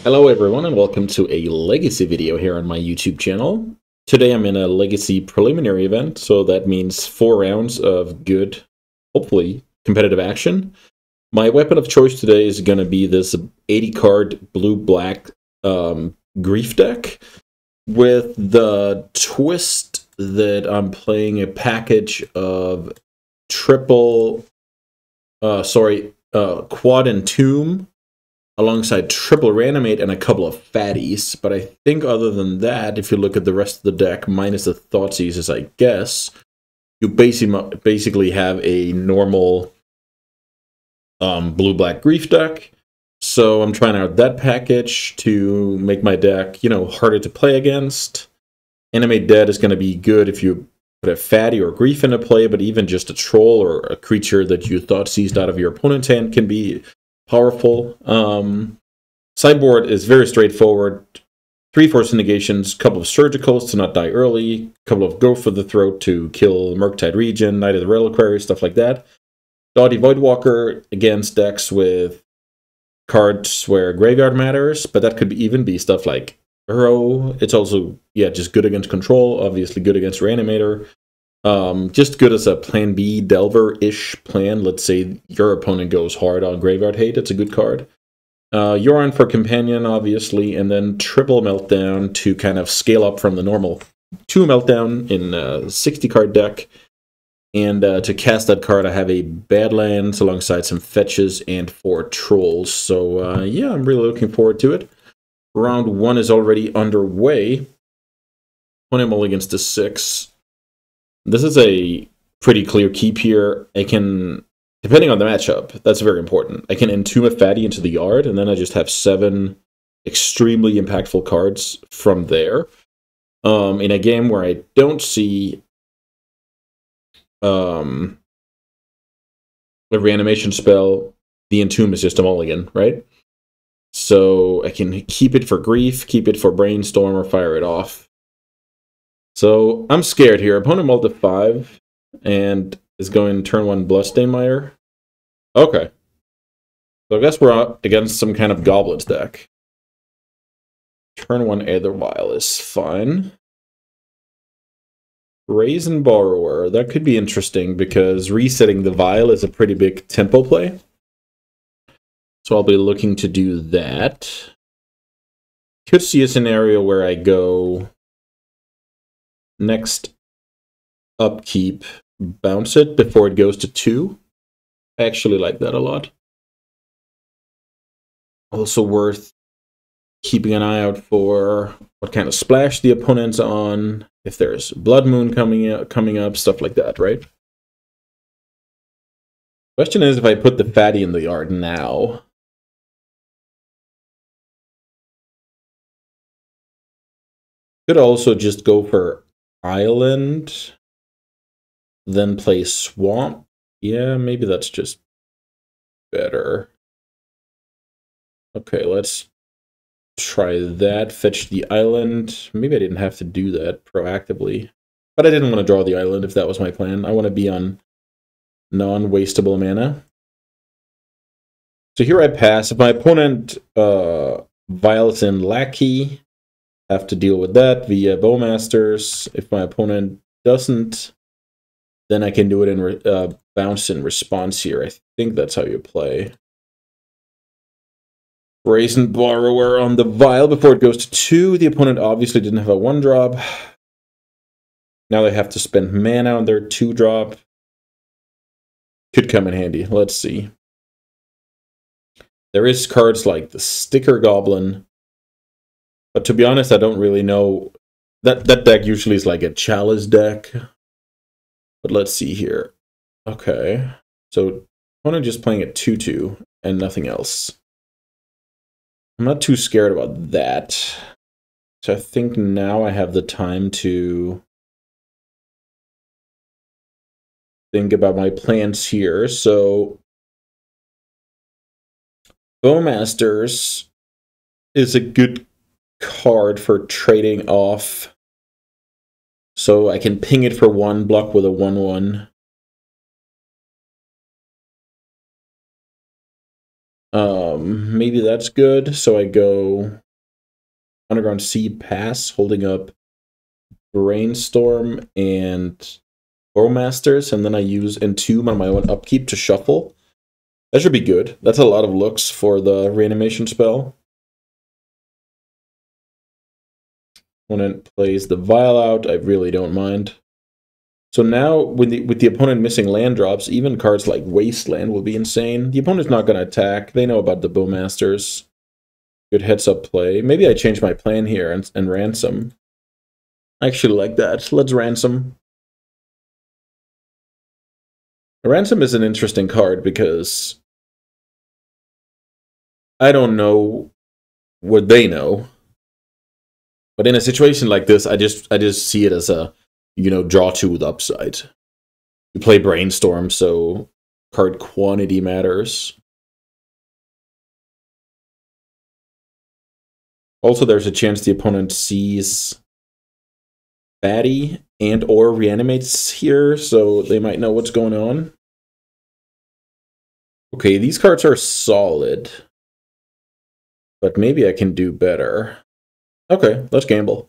Hello everyone and welcome to a Legacy video here on my YouTube channel. Today I'm in a Legacy preliminary event, so that means 4 rounds of good, hopefully, competitive action. My weapon of choice today is going to be this 80-card blue-black grief deck, with the twist that I'm playing a package of quad and tomb, alongside triple reanimate and a couple of fatties. But I think other than that, if you look at the rest of the deck, minus the Thoughtseizes, I guess, you basically have a normal blue-black grief deck. So I'm trying out that package to make my deck, harder to play against. Animate Dead is going to be good if you put a fatty or grief into play, but even just a troll or a creature that you Thoughtseized out of your opponent's hand can be powerful. Sideboard is very straightforward. 3 Force Negations, couple of Surgicals to not die early, couple of Go for the Throat to kill Murktide Region, Knight of the Reliquary, stuff like that. Doughty Voidwalker against decks with cards where Graveyard matters, but that could even be stuff like Burrow. It's also, just good against Control, obviously good against Reanimator. Just good as a plan B, Delver-ish plan. Let's say your opponent goes hard on Graveyard Hate. It's a good card. Yoran for Companion, obviously, and then triple Meltdown to kind of scale up from the normal 2 Meltdown in a 60-card deck. And to cast that card, I have a Badlands alongside some fetches and 4 Trolls. So, I'm really looking forward to it. Round 1 is already underway. Opponent mulligans to 6. This is a pretty clear keep here. I can, depending on the matchup, that's very important. I can entomb a fatty into the yard, and then I just have 7 extremely impactful cards from there. In a game where I don't see a reanimation spell, the entomb is just a mulligan, right? So I can keep it for grief, keep it for brainstorm, or fire it off. So I'm scared here. Opponent mulled to 5 and is going turn 1 Bloodstainmire. Okay. So I guess we're up against some kind of Goblins deck. Turn 1 Aether Vial is fine. Brazen Borrower. That could be interesting because resetting the Vial is a pretty big tempo play. So I'll be looking to do that. Could see a scenario where I go next upkeep, bounce it before it goes to 2. I actually like that a lot. Also worth keeping an eye out for what kind of splash the opponent's on, if there's Blood Moon coming up, stuff like that, right? Question is if I put the fatty in the yard now. Could also just go for Island, then play Swamp. Yeah, maybe that's just better. Okay, let's try that. Fetch the island. Maybe I didn't have to do that proactively, but I didn't want to draw the island if that was my plan. I want to be on non-wastable mana. So here I pass. If my opponent vials in Lackey, I have to deal with that via Bowmasters. If my opponent doesn't, then I can do it in bounce in response here. I think that's how you play. Brazen Borrower on the Vial before it goes to 2. The opponent obviously didn't have a 1-drop. Now they have to spend mana on their 2-drop. Could come in handy. Let's see. There is cards like the Sticker Goblin. But to be honest, I don't really know. That deck usually is like a Chalice deck. But let's see here. Okay. So opponent just playing at 2/2 and nothing else. I'm not too scared about that. So I think now I have the time to think about my plans here. So Bowmasters is a good card for trading off. So I can ping it for 1, block with a 1/1. Maybe that's good. So I go Underground Sea Pass, holding up Brainstorm and Bowmasters, and then I use Entomb on my own upkeep to shuffle. That should be good. That's a lot of looks for the reanimation spell. Opponent plays the Vial out. I really don't mind. So now, with the opponent missing land drops, even cards like Wasteland will be insane. The opponent's not going to attack. They know about the Bowmasters. Good heads-up play. Maybe I change my plan here and ransom. I actually like that. Let's ransom. Ransom is an interesting card because I don't know what they know. But in a situation like this, I just see it as a, draw two with upside. You play Brainstorm, so card quantity matters. Also, there's a chance the opponent sees Fatty and or reanimates here, so they might know what's going on. Okay, these cards are solid. But maybe I can do better. Okay, let's gamble.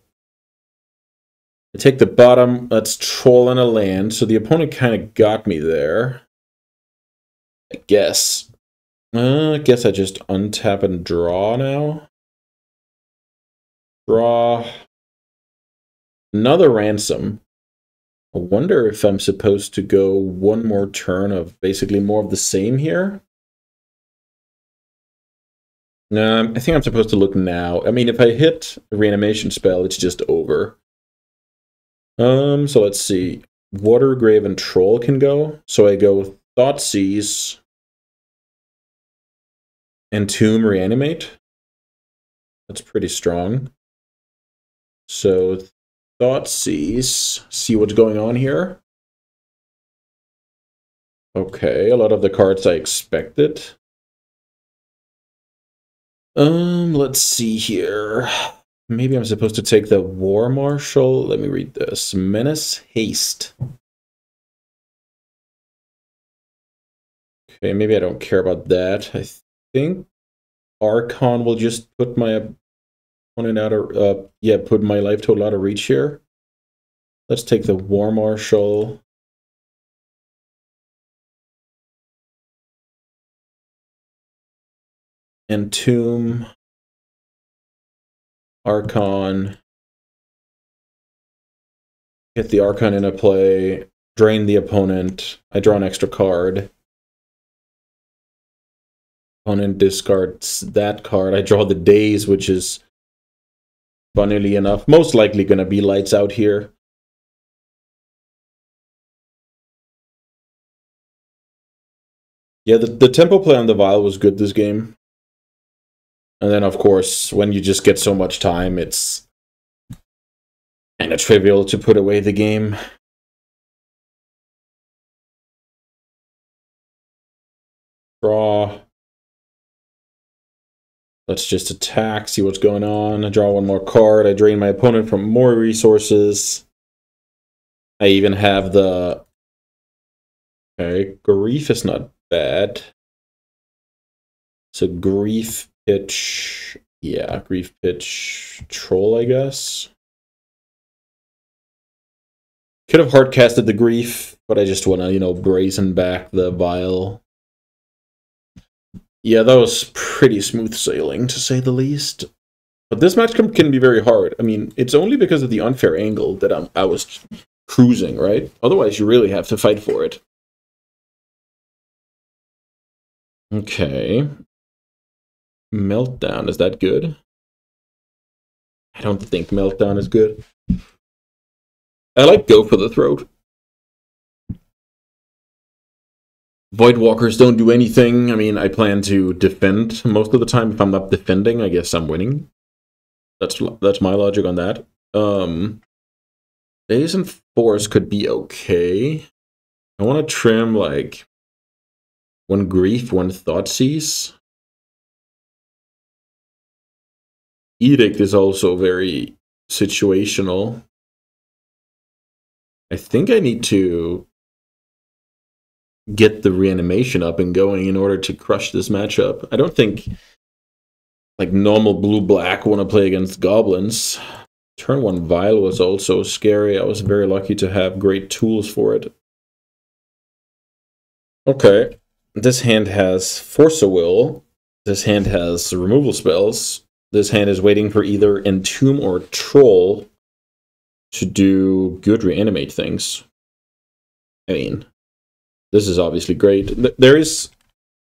I take the bottom, let's troll in a land, so the opponent kind of got me there. I guess. I guess I just untap and draw now. Draw. Another ransom. I wonder if I'm supposed to go one more turn of basically more of the same here. No, I think I'm supposed to look now. I mean, if I hit a reanimation spell, it's just over. So let's see. Watergrave and Troll can go. So I go Thoughtseize, Entomb, Reanimate. That's pretty strong. So Thoughtseize, see what's going on here. Okay, a lot of the cards I expected. Let's see here. Maybe I'm supposed to take the War Marshal. Let me read this. Menace, Haste. Okay, maybe I don't care about that. I think Archon will just put my opponent out of, put my life total out of reach here. Let's take the War Marshal. Entomb. Archon. Get the Archon into play. Drain the opponent. I draw an extra card. Opponent discards that card. I draw the Daze, which is, funnily enough, most likely going to be lights out here. Yeah, the tempo play on the Vial was good this game. And then, of course, when you just get so much time, it's kind of trivial to put away the game. Draw. Let's just attack, see what's going on. I draw one more card. I drain my opponent from more resources. I even have the... Okay, Grief is not bad. So Grief Pitch... Yeah, Grief Pitch Troll, I guess. Could have hardcasted the Grief, but I just want to, brazen back the Vial. Yeah, that was pretty smooth sailing, to say the least. But this match can be very hard. I mean, it's only because of the unfair angle that I was cruising, right? Otherwise, you really have to fight for it. Okay. Meltdown, is that good? I don't think Meltdown is good. I like Go for the Throat. Voidwalkers don't do anything. I mean, I plan to defend most of the time. If I'm not defending, I guess I'm winning. That's my logic on that. Daze and Force could be okay. I want to trim, like, one Grief, one Thoughtseize. Edict is also very situational. I think I need to get the reanimation up and going in order to crush this matchup. I don't think like normal blue-black want to play against goblins. Turn 1 Vile was also scary. I was very lucky to have great tools for it. Okay, this hand has Force of Will. This hand has removal spells. This hand is waiting for either Entomb or Troll to do good reanimate things. I mean, this is obviously great. There is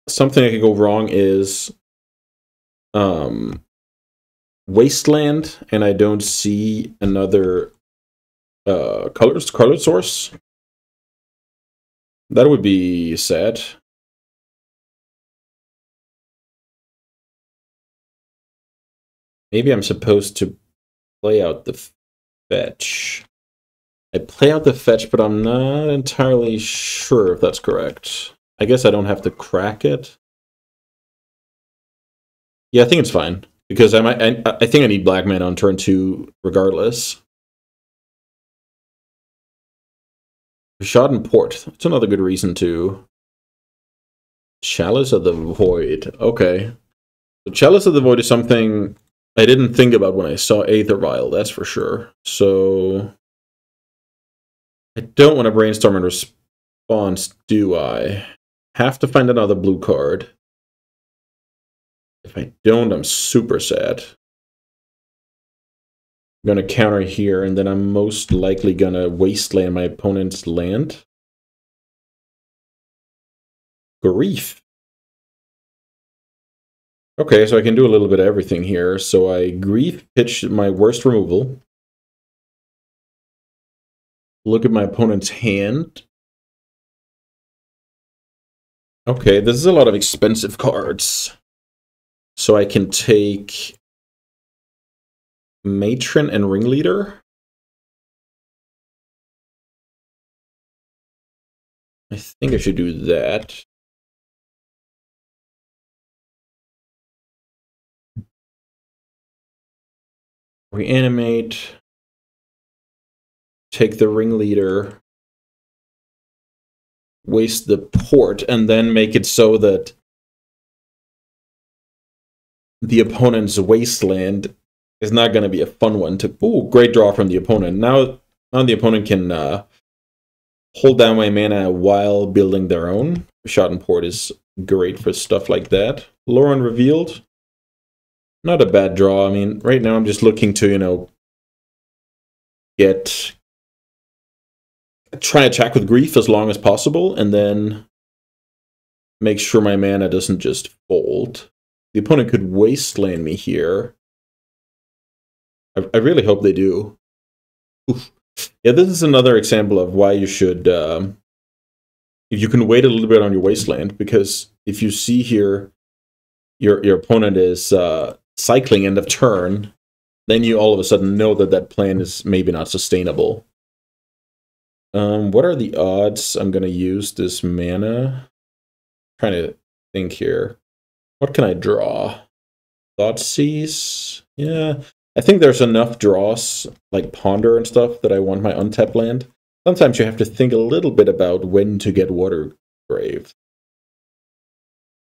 something that could go wrong is Wasteland, and I don't see another colored source. That would be sad. Maybe I'm supposed to play out the fetch. I play out the fetch, but I'm not entirely sure if that's correct. I guess I don't have to crack it. Yeah, I think it's fine. Because I think I need black mana on turn 2 regardless. Rishadan Port. That's another good reason to. Chalice of the Void. Okay. So Chalice of the Void is something I didn't think about when I saw Aether Vial, that's for sure. So I don't want to brainstorm in response, do I? Have to find another blue card. If I don't, I'm super sad. I'm going to counter here, and then I'm most likely going to wasteland my opponent's land. Grief. Okay, so I can do a little bit of everything here. So I Grief pitch my worst removal. Look at my opponent's hand. Okay, this is a lot of expensive cards. So I can take Matron and Ringleader. I think I should do that. Reanimate. Take the Ringleader. Waste the port, and then make it so that the opponent's wasteland is not going to be a fun one to. Ooh, great draw from the opponent. Now the opponent can hold down my mana while building their own. Shot and Port is great for stuff like that. Lauren revealed. Not a bad draw. I mean, right now I'm just looking to, try and attack with Grief as long as possible, and then make sure my mana doesn't just fold. The opponent could wasteland me here. I really hope they do. Oof. Yeah, this is another example of why you should, if you can wait a little bit on your wasteland, because if you see here, your opponent is cycling end of turn, then you all of a sudden know that that plan is maybe not sustainable. What are the odds I'm going to use this mana? Trying to think here. What can I draw? Thoughtseize? Yeah. I think there's enough draws, like Ponder and stuff, that I want my untapped land. Sometimes you have to think a little bit about when to get Watergrave.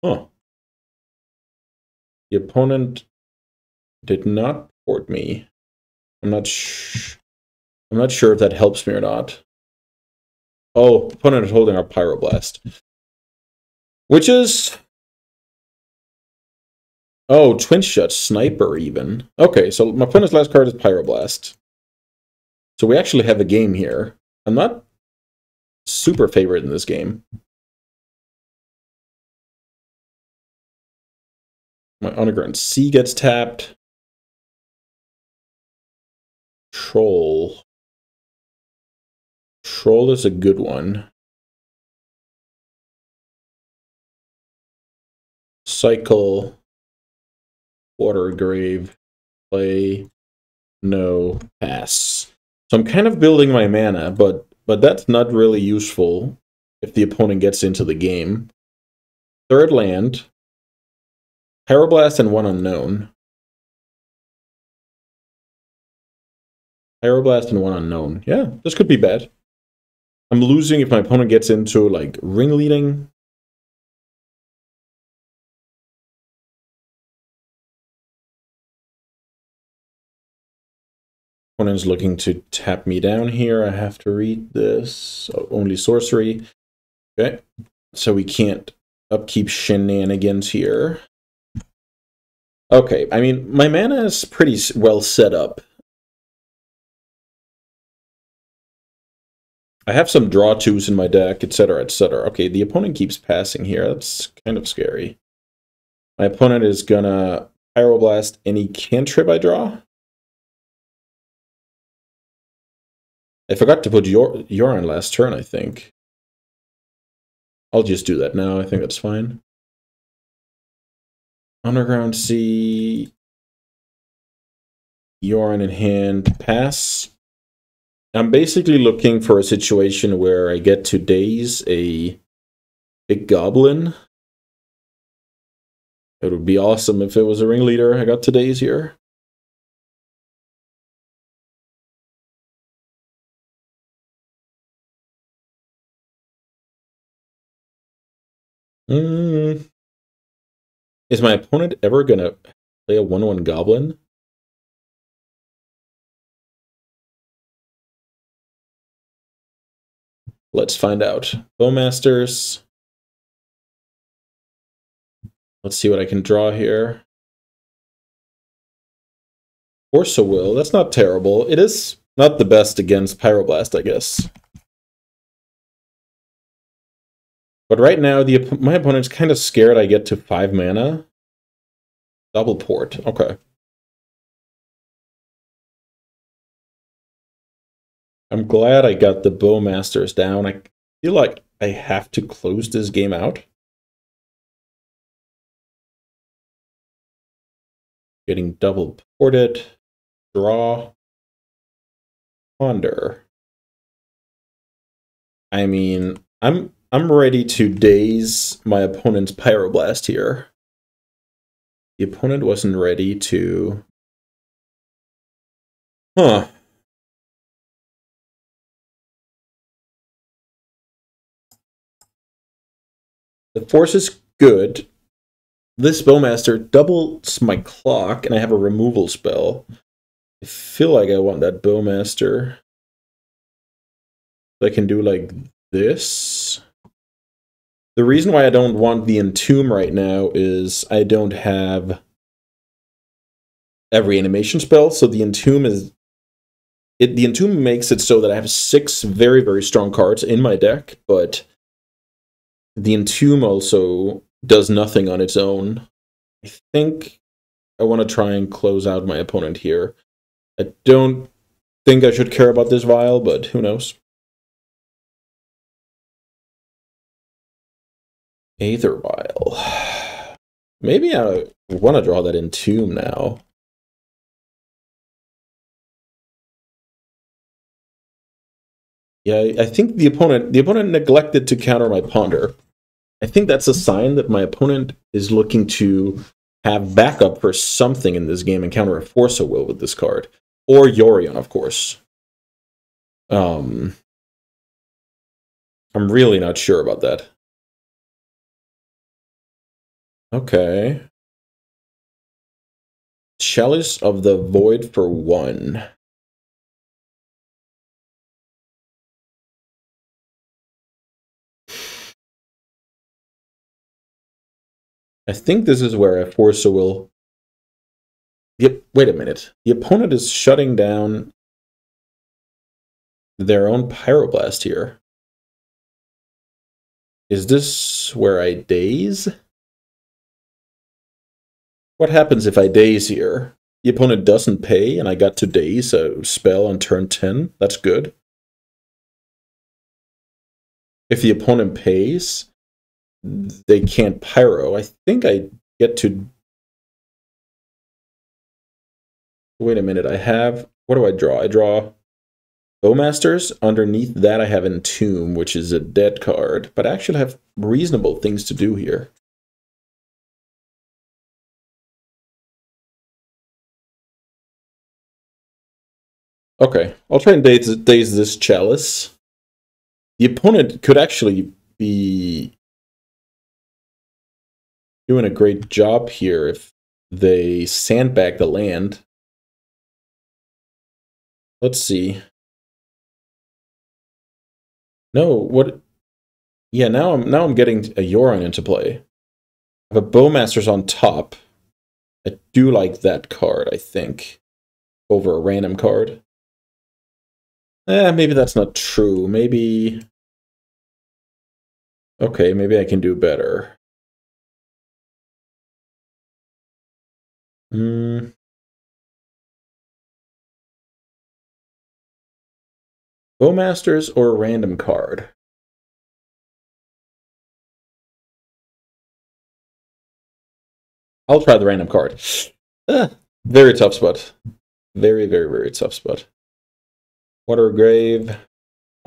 Huh. The opponent did not port me. I'm not sure if that helps me or not. Oh, opponent is holding our Pyroblast. Which is... Oh, Twin Shot Sniper even. Okay, so my opponent's last card is Pyroblast. So we actually have a game here. I'm not super favorite in this game. My Underground Sea gets tapped. Troll. Troll is a good one. Cycle. Watergrave. Play. No. Pass. So I'm kind of building my mana, but that's not really useful if the opponent gets into the game. Third land. Pyroblast and one unknown. Pyroblast and one unknown. Yeah, this could be bad. I'm losing if my opponent gets into, like, ringleading. Opponent's looking to tap me down here. I have to read this. Oh, only sorcery. Okay. So we can't upkeep shenanigans here. Okay, I mean, my mana is pretty well set up. I have some draw twos in my deck, etc., etc. Okay, the opponent keeps passing here. That's kind of scary. My opponent is gonna Pyroblast any cantrip I draw. I forgot to put Yoran last turn, I think. I'll just do that now. I think that's fine. Underground Sea. Yoran in hand. Pass. I'm basically looking for a situation where I get to daze a big goblin. It would be awesome if it was a ringleader I got to daze here. Is my opponent ever gonna play a 1/1 goblin? Let's find out. Bowmasters. Let's see what I can draw here. Force of Will. That's not terrible. It is not the best against Pyroblast, I guess. But right now, my opponent's kind of scared I get to 5 mana. Double port. Okay. I'm glad I got the Bowmasters down. I feel like I have to close this game out. Getting double ported. Draw. Ponder. I mean, I'm ready to daze my opponent's Pyroblast here. The opponent wasn't ready to... Huh. The force is good. This Bowmaster doubles my clock, and I have a removal spell. I feel like I want that Bowmaster. I can do like this. The reason why I don't want the Entomb right now is I don't have every animation spell, so the Entomb is... the Entomb makes it so that I have 6 very, very strong cards in my deck, but the Entomb also does nothing on its own. I think I want to try and close out my opponent here. I don't think I should care about this vial, but who knows. Aether Vial. Maybe I want to draw that Entomb now. Yeah, I think the opponent neglected to counter my Ponder. I think that's a sign that my opponent is looking to have backup for something in this game and counter a Force of Will with this card. Or Yorion, of course. I'm really not sure about that. Okay. Chalice of the Void for 1. I think this is where I Force of Will... Yep, wait a minute. The opponent is shutting down their own Pyroblast here. Is this where I daze? What happens if I daze here? The opponent doesn't pay, and I got to daze a spell on turn 10. That's good. If the opponent pays, they can't Pyro. I think I get to... Wait a minute, I have... What do I draw? I draw Bowmasters. Underneath that I have Entomb, which is a dead card. But I actually have reasonable things to do here. Okay, I'll try and daze this Chalice. The opponent could actually be doing a great job here if they sandbag the land. Let's see. No, what? Yeah, now I'm getting a Yoran into play. I have a Bowmaster's on top. I do like that card, I think, over a random card. Maybe that's not true. Maybe... Okay, maybe I can do better. Bowmasters or a random card? I'll try the random card. Very tough spot. Very, very, very tough spot. Water Grave.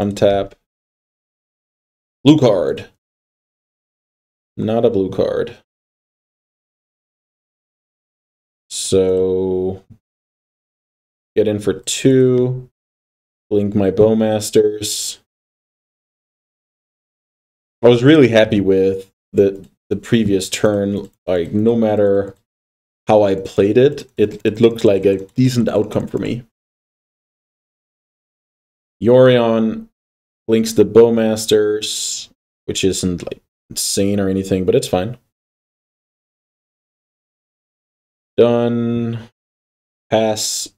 Untap. Blue card. Not a blue card. So get in for 2. Blink my Bowmasters. I was really happy with the previous turn. Like, no matter how I played it, it looked like a decent outcome for me. Yorion blinks the Bowmasters, which isn't like insane or anything, but it's fine. Done. Pass.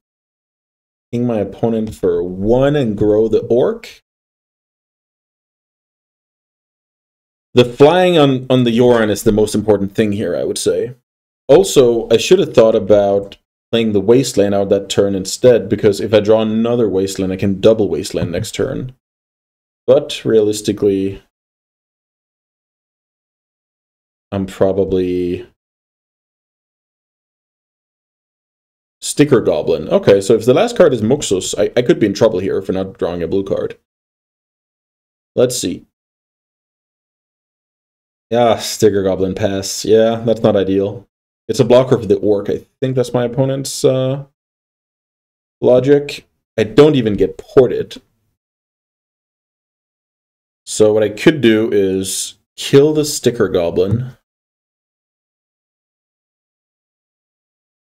Ping my opponent for 1 and grow the Orc. The flying on the Yoran is the most important thing here, I would say. Also, I should have thought about playing the Wasteland out that turn instead, because if I draw another Wasteland, I can double Wasteland next turn. But realistically, I'm probably... Sticker Goblin. Okay, so if the last card is Muxus, I could be in trouble here for not drawing a blue card. Let's see. Yeah, Sticker Goblin pass. Yeah, that's not ideal. It's a blocker for the Orc. I think that's my opponent's logic. I don't even get ported. So what I could do is kill the Sticker Goblin.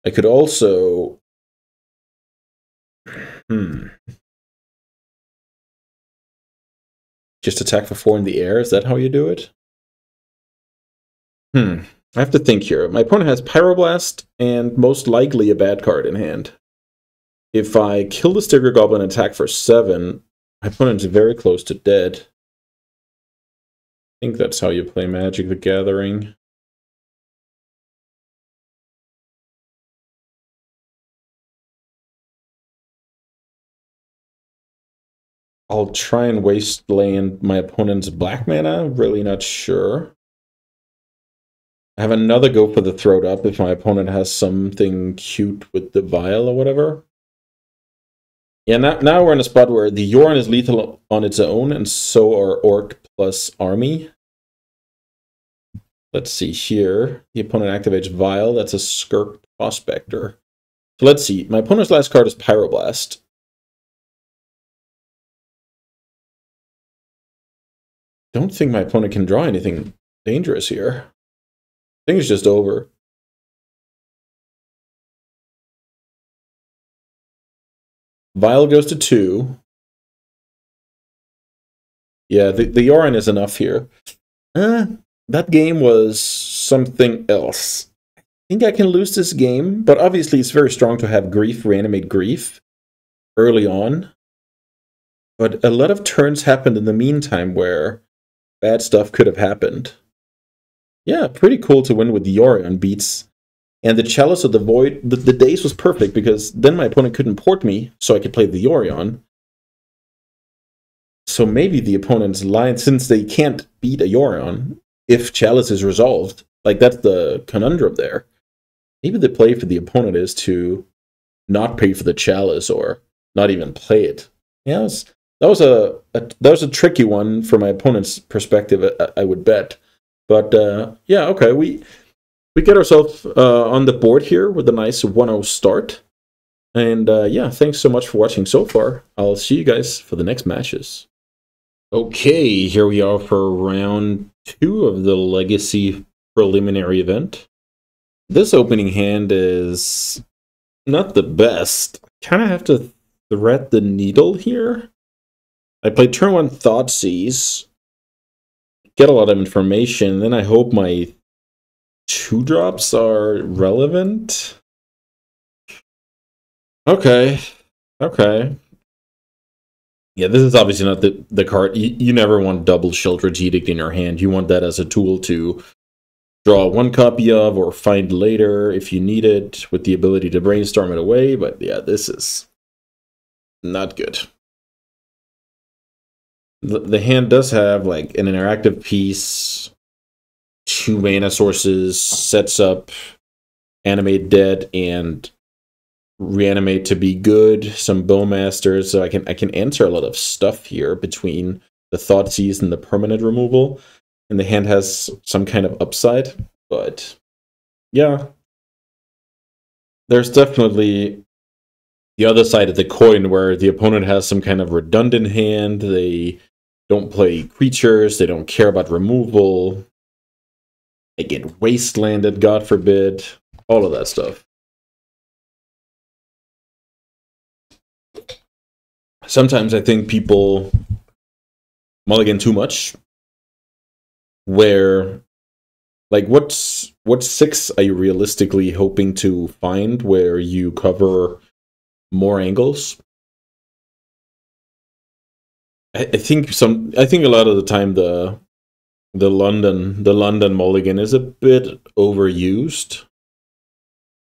I could also... Just attack for 4 in the air? Is that how you do it? I have to think here. My opponent has Pyroblast and most likely a bad card in hand. If I kill the Sticker Goblin and attack for 7, my opponent's very close to dead. I think that's how you play Magic the Gathering. I'll try and wasteland my opponent's black mana. Really not sure. I have another go for the Throat Up if my opponent has something cute with the Vial or whatever. Yeah, now we're in a spot where the Yoran is lethal on its own, and so are Orc plus Army. Let's see here. The opponent activates Vial. That's a Skirk Prospector. So let's see. My opponent's last card is Pyroblast. Don't think my opponent can draw anything dangerous here. I think it's just over. Vial goes to 2. Yeah, the Yoran is enough here. That game was something else. I think I can lose this game, but obviously it's very strong to have Grief reanimate Grief early on. But a lot of turns happened in the meantime where bad stuff could have happened. Yeah, pretty cool to win with the Yorion beats. And the Chalice of the Void, the days was perfect because then my opponent couldn't port me, so I could play the Yorion. So maybe the opponent's line, since they can't beat a Yorion if Chalice is resolved, like that's the conundrum there. Maybe the play for the opponent is to not pay for the Chalice or not even play it. Yeah, that was a tricky one from my opponent's perspective, I would bet. But yeah, okay, we get ourselves on the board here with a nice 1-0 start. And yeah, thanks so much for watching so far. I'll see you guys for the next matches. Okay, here we are for round 2 of the Legacy preliminary event. This opening hand is not the best. Kind of have to thread the needle here. I play turn 1 Thoughtseize, get a lot of information, then I hope my 2-drops are relevant. Okay. Yeah, this is obviously not the card. You never want double Shieldred's Edict in your hand. You want that as a tool to draw 1 copy of or find later if you need it with the ability to brainstorm it away. But yeah, this is not good. The hand does have like an interactive piece, 2 mana sources, sets up Animate Dead and Reanimate to be good, some Bowmasters, so I can answer a lot of stuff here between the Thoughtseize and the permanent removal, and the hand has some kind of upside, but yeah. There's definitely the other side of the coin where the opponent has some kind of redundant hand, they don't play creatures, they don't care about removal, they get wastelanded, God forbid, all of that stuff. Sometimes I think people mulligan too much. Where, like, what 6 are you realistically hoping to find where you cover more angles? I think a lot of the time the London mulligan is a bit overused,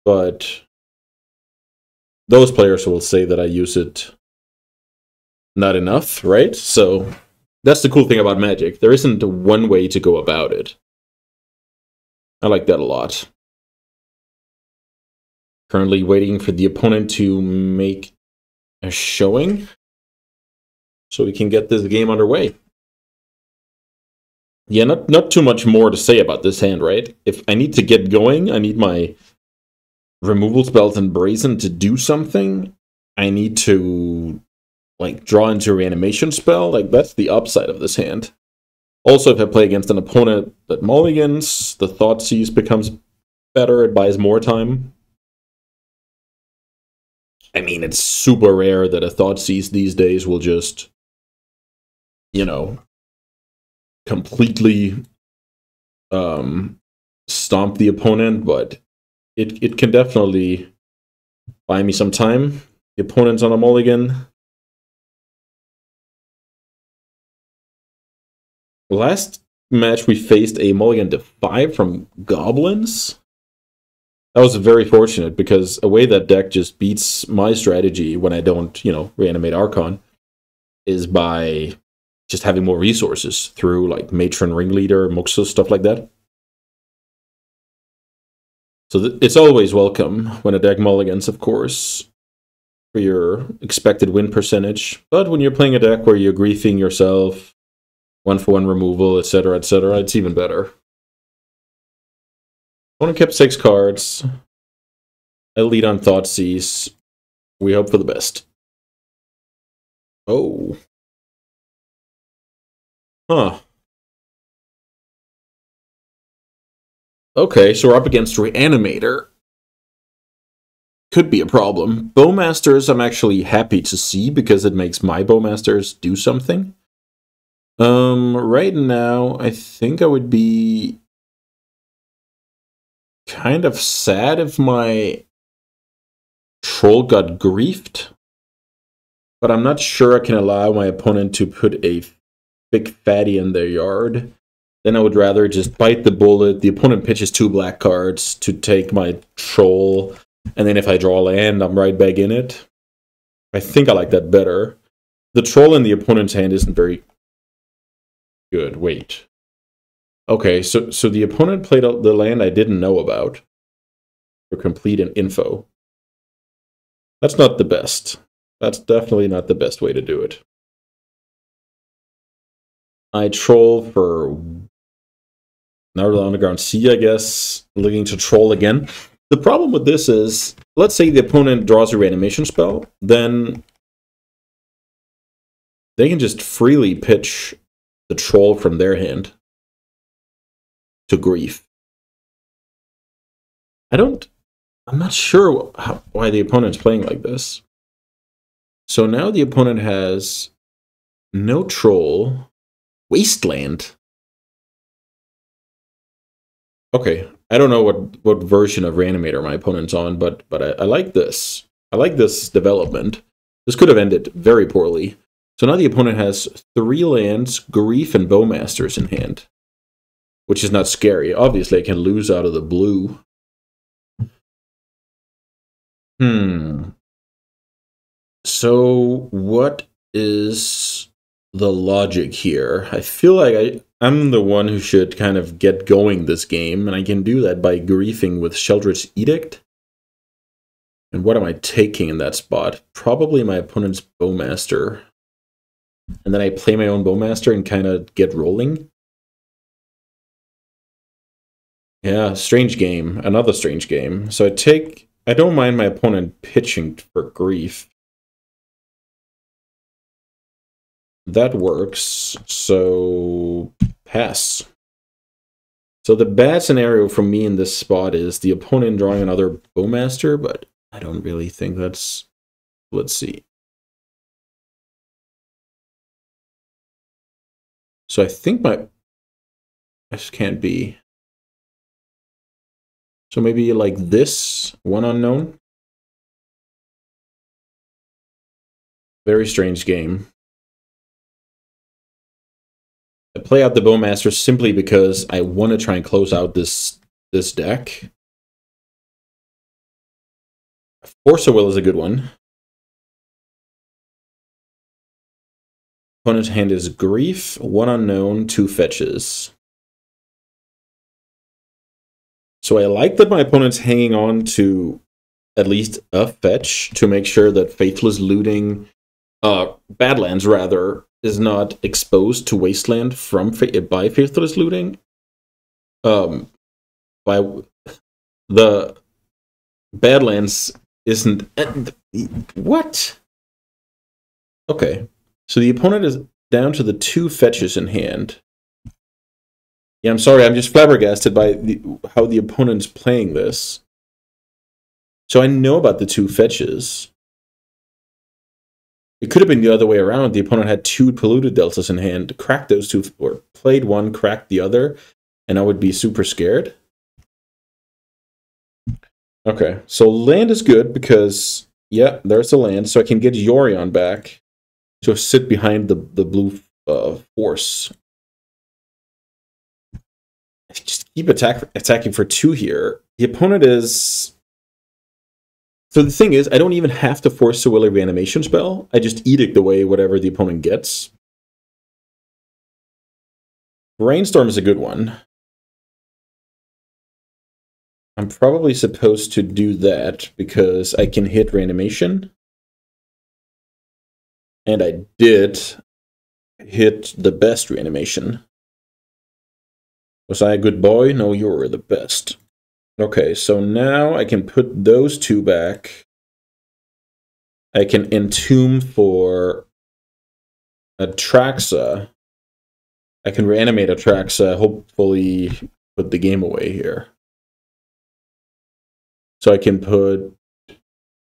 but those players will say that I use it not enough, right? So that's the cool thing about Magic. There isn't one way to go about it. I like that a lot. Currently waiting for the opponent to make a showing so we can get this game underway. Yeah, not too much more to say about this hand, right? If I need to get going, I need my removal spells and Brazen to do something. I need to like draw into a reanimation spell. Like, that's the upside of this hand. Also, if I play against an opponent that mulligans, the Thoughtseize becomes better, it buys more time. I mean, it's super rare that a Thoughtseize these days will just, you know, completely stomp the opponent, but it can definitely buy me some time. The opponent's on a mulligan. Last match we faced a mulligan to 5 from Goblins. That was very fortunate because a way that deck just beats my strategy when I don't, reanimate Archon is by just having more resources through like Matron Ringleader, Muxus, stuff like that. So it's always welcome when a deck mulligans, of course, for your expected win percentage. But when you're playing a deck where you're griefing yourself, 1-for-1 removal, etc., it's even better. Opponent kept 6 cards. I lead on Thoughtseize. We hope for the best. Oh. Huh. Okay, so we're up against Reanimator. Could be a problem. Bowmasters I'm actually happy to see because it makes my Bowmasters do something. Right now, I think I would be kind of sad if my troll got griefed. But I'm not sure I can allow my opponent to put a big fatty in their yard. Then I would rather just bite the bullet. The opponent pitches 2 black cards to take my troll. And then if I draw land, I'm right back in it. I think I like that better. The troll in the opponent's hand isn't very good. Wait. Okay, so the opponent played out the land I didn't know about for complete info. That's not the best. That's definitely not the best way to do it. I troll for Narwhal Underground Sea, I guess, looking to troll again. The problem with this is, let's say the opponent draws a reanimation spell, then they can just freely pitch the troll from their hand to grief. I'm not sure why the opponent's playing like this. So now the opponent has no troll, wasteland. Okay, I don't know what version of Reanimator my opponent's on, but I like this. I like this development. This could have ended very poorly. So now the opponent has 3 lands, Grief, and Bowmasters in hand, which is not scary. Obviously, I can lose out of the blue. So what is the logic here? I feel like I'm the one who should kind of get going this game, and I can do that by griefing with Sheldred's Edict. And what am I taking in that spot? Probably my opponent's Bowmaster. And then I play my own Bowmaster and kind of get rolling. Yeah, strange game. Another strange game. So I don't mind my opponent pitching for grief. That works, so pass. So the bad scenario for me in this spot is the opponent drawing another Bowmaster, but I don't really think that's... Let's see. So I think this can't be. So maybe like this, one unknown. Very strange game. I play out the Bowmaster simply because I want to try and close out this deck. Force of Will is a good one. Opponent's hand is Grief, 1 unknown, 2 fetches. So I like that my opponent's hanging on to at least a fetch to make sure that Faithless Looting, Badlands rather, is not exposed to Wasteland by Faithless Looting. By the Badlands isn't... What? Okay. So the opponent is down to the 2 fetches in hand. Yeah, I'm sorry, I'm just flabbergasted by how the opponent's playing this. So I know about the 2 fetches. It could have been the other way around. The opponent had 2 Polluted Deltas in hand, cracked those 2, or played one, cracked the other, and I would be super scared. Okay, so land is good because, yeah, there's a land, so I can get Yorion back to sit behind the blue force. Just keep attacking for 2 here. The opponent is... So the thing is, I don't even have to force a Will a Reanimation spell. I just edict away whatever the opponent gets. Brainstorm is a good one. I'm probably supposed to do that because I can hit Reanimation. And I did hit the best Reanimation. Was I a good boy? No, you were the best. Okay, so now I can put those 2 back. I can entomb for Atraxa. I can reanimate Atraxa, hopefully put the game away here. So I can put...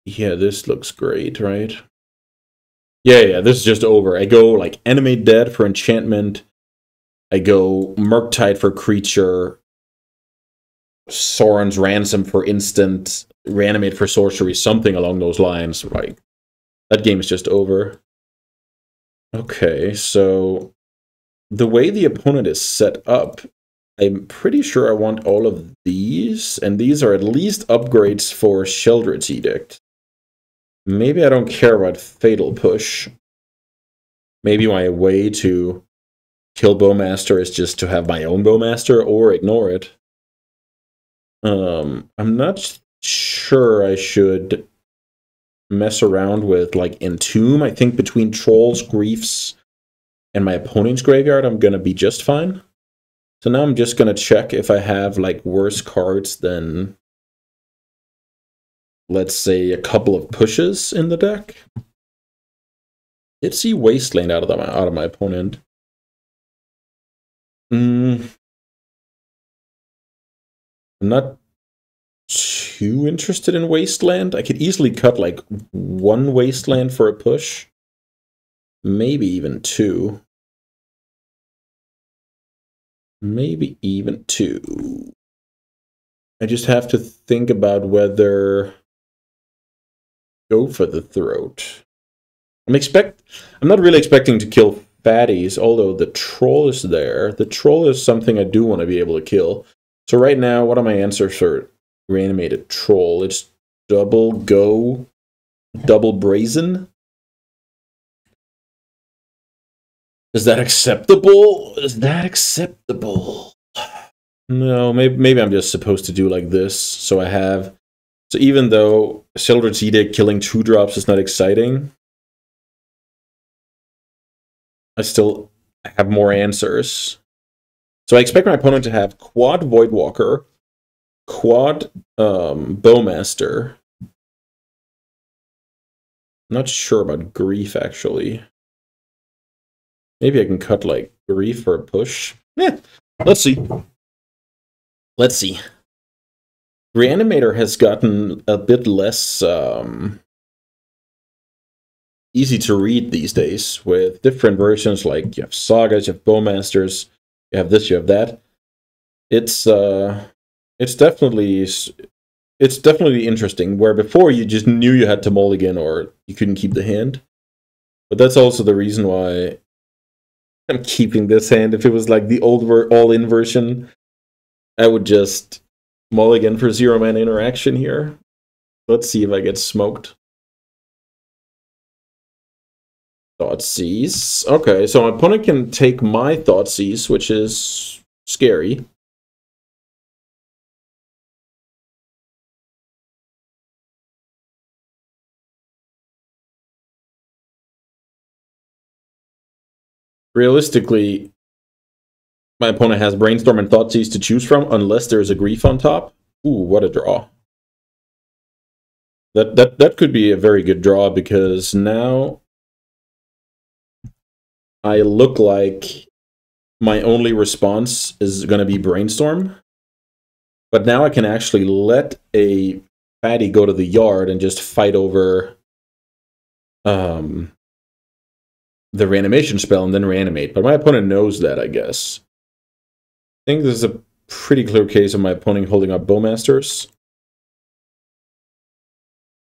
Yeah, this looks great, right? Yeah, this is just over. I go like Animate Dead for enchantment. I go Murktide for creature. Sorin's Ransom for instant. Reanimate for sorcery. Something along those lines. Right. That game is just over. Okay, so the way the opponent is set up, I'm pretty sure I want all of these, and these are at least upgrades for Sheldred's Edict. Maybe I don't care about Fatal Push. Maybe my way to kill Bowmaster is just to have my own Bowmaster or ignore it. I'm not sure I should mess around with like Entomb. I think between Trolls, Griefs, and my opponent's graveyard, I'm gonna be just fine. So now I'm just gonna check if I have like worse cards than, let's say, a couple of pushes in the deck. Did see Wasteland out of my opponent. I'm not too interested in Wasteland. I could easily cut like one Wasteland for a push. Maybe even two. Maybe even two. I just have to think about whether go for the throat. I'm not really expecting to kill fatties, although the troll is there. The troll is something I do want to be able to kill. So right now, what are my answers for reanimated troll? It's double go, double brazen. Is that acceptable? Is that acceptable? No, maybe I'm just supposed to do like this. So even though Sheldred's Edict killing 2-drops is not exciting, I still have more answers. So I expect my opponent to have quad Voidwalker, quad Bowmaster. I'm not sure about Grief, actually. Maybe I can cut, like, Grief for a push. Yeah, let's see. Let's see. Reanimator has gotten a bit less easy to read these days, with different versions, like you have Sagas, you have Bowmasters, you have this, you have that. It's definitely interesting, where before you just knew you had to mulligan or you couldn't keep the hand. But that's also the reason why I'm keeping this hand. If it was like the old all-in version, I would just mulligan for 0-mana interaction here. Let's see if I get smoked. Thoughtseize. Okay, so my opponent can take my Thoughtseize, which is scary. Realistically, my opponent has Brainstorm and Thoughtseize to choose from, unless there's a Grief on top. Ooh, what a draw. That could be a very good draw, because now I look like my only response is going to be Brainstorm. But now I can actually let a fatty go to the yard and just fight over the reanimation spell and then reanimate. But my opponent knows that, I guess. I think this is a pretty clear case of my opponent holding up Bowmasters.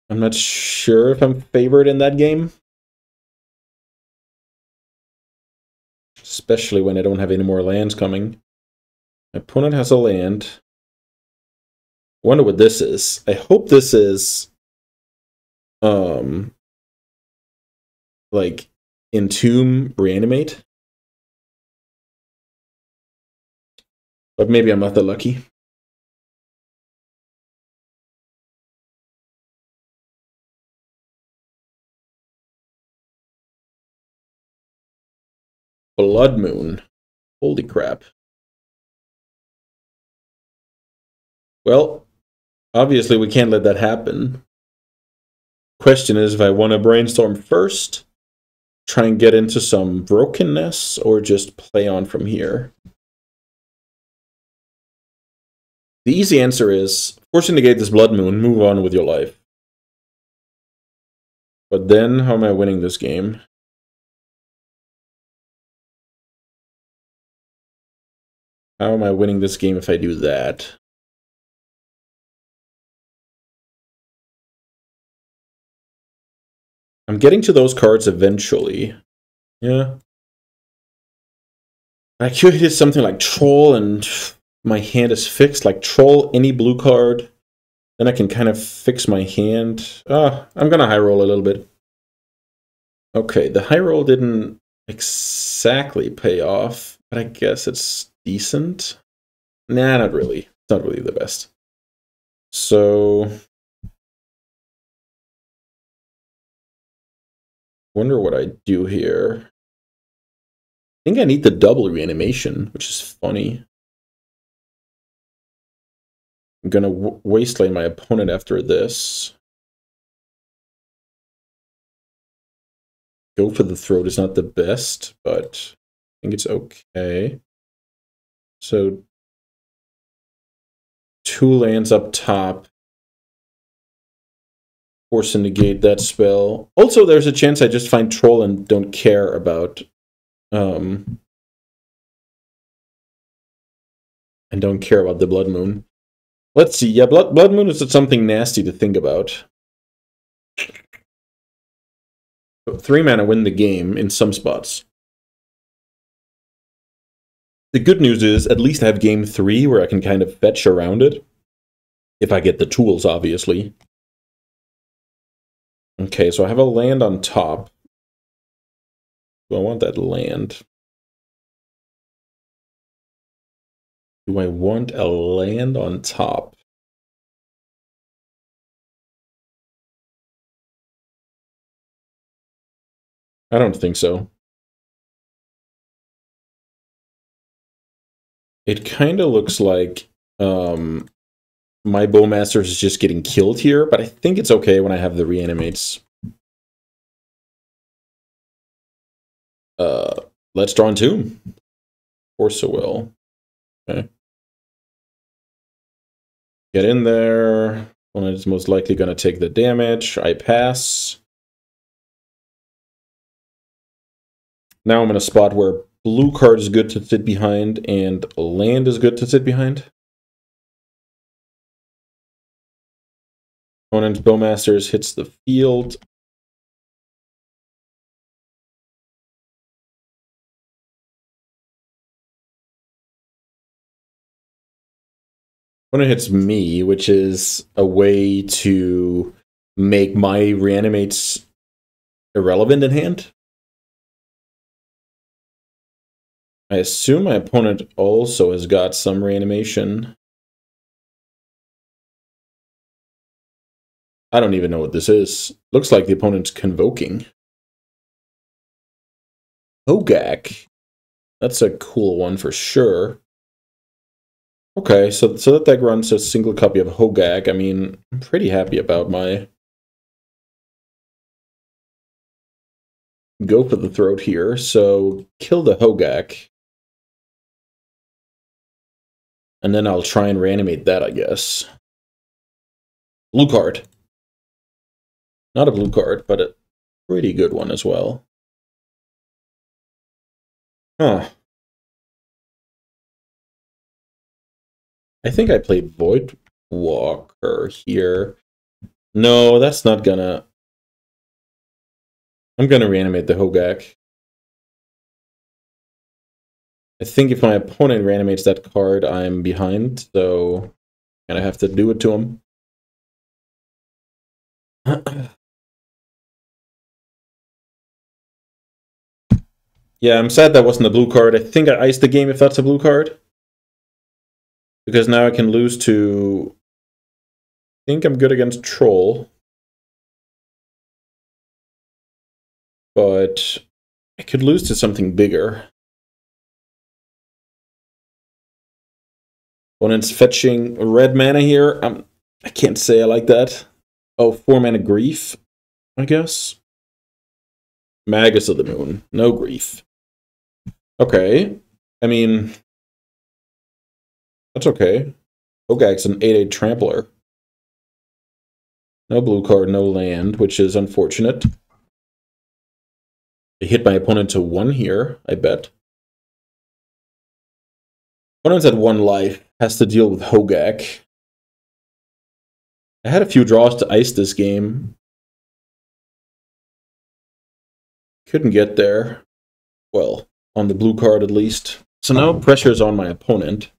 I'm not sure if I'm favored in that game. Especially when I don't have any more lands coming. My opponent has a land. Wonder what this is. I hope this is like Entomb Reanimate. But maybe I'm not that lucky. Blood Moon. Holy crap. Well, obviously we can't let that happen. Question is if I want to Brainstorm first, try and get into some brokenness, or just play on from here. The easy answer is force to negate this Blood Moon, move on with your life. But then, how am I winning this game? How am I winning this game if I do that? I'm getting to those cards eventually. Yeah. I could hit something like Troll and my hand is fixed. Like Troll, any blue card. Then I can kind of fix my hand. I'm gonna high roll a little bit. Okay, the high roll didn't exactly pay off, but I guess it's decent. Nah, not really. It's not really the best. So, wonder what I do here. I think I need the double reanimation, which is funny. I'm gonna wasteland my opponent after this. Go for the throat is not the best, but I think it's okay. So 2 lands up top. Force to negate that spell. Also, there's a chance I just find Troll and don't care about the Blood Moon. Let's see. Yeah, Blood Moon is something nasty to think about. 3 mana win the game in some spots. The good news is, at least I have game 3 where I can kind of fetch around it. If I get the tools, obviously. Okay, so I have a land on top. Do I want that land? Do I want a land on top? I don't think so. It kind of looks like my Bowmaster is just getting killed here, but I think it's okay when I have the reanimates. Let's draw on 2. Force a will. Okay. Get in there. One is most likely going to take the damage. I pass. Now I'm in a spot where blue card is good to sit behind and land is good to sit behind. Opponent's Bowmasters hits the field. Opponent hits me, which is a way to make my reanimates irrelevant in hand. I assume my opponent also has got some reanimation. I don't even know what this is. Looks like the opponent's convoking. Hogak. That's a cool one for sure. Okay, so that deck runs a single copy of Hogak. I mean, I'm pretty happy about my go for the throat here. So kill the Hogak. And then I'll try and reanimate that, I guess. Blue card. Not a blue card, but a pretty good one as well. Huh. I think I played Voidwalker here. No, that's not gonna... I'm gonna reanimate the Hogak. I think if my opponent reanimates that card, I'm behind, so I'm gonna have to do it to him. Yeah, I'm sad that wasn't a blue card. I think I iced the game if that's a blue card. Because now I can lose to... I think I'm good against Troll. But I could lose to something bigger. Opponent's fetching red mana here. I can't say I like that. Oh, 4 mana Grief, I guess. Magus of the Moon. No Grief. Okay. I mean, that's okay. Hogak's an 8/8 trampler. No blue card, no land, which is unfortunate. I hit my opponent to 1 here, I bet. Opponent's at 1 life. Has to deal with Hogak. I had a few draws to ice this game. Couldn't get there. Well, on the blue card at least. So now pressure is on my opponent.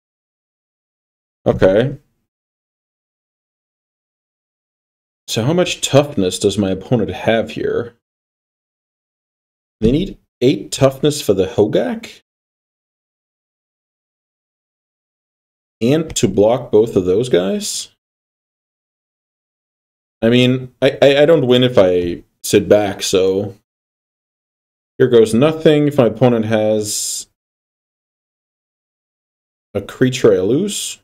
Okay. So how much toughness does my opponent have here? They need 8 toughness for the Hogak? And to block both of those guys? I mean, I don't win if I sit back, so... Here goes nothing. If my opponent has a creature, I lose.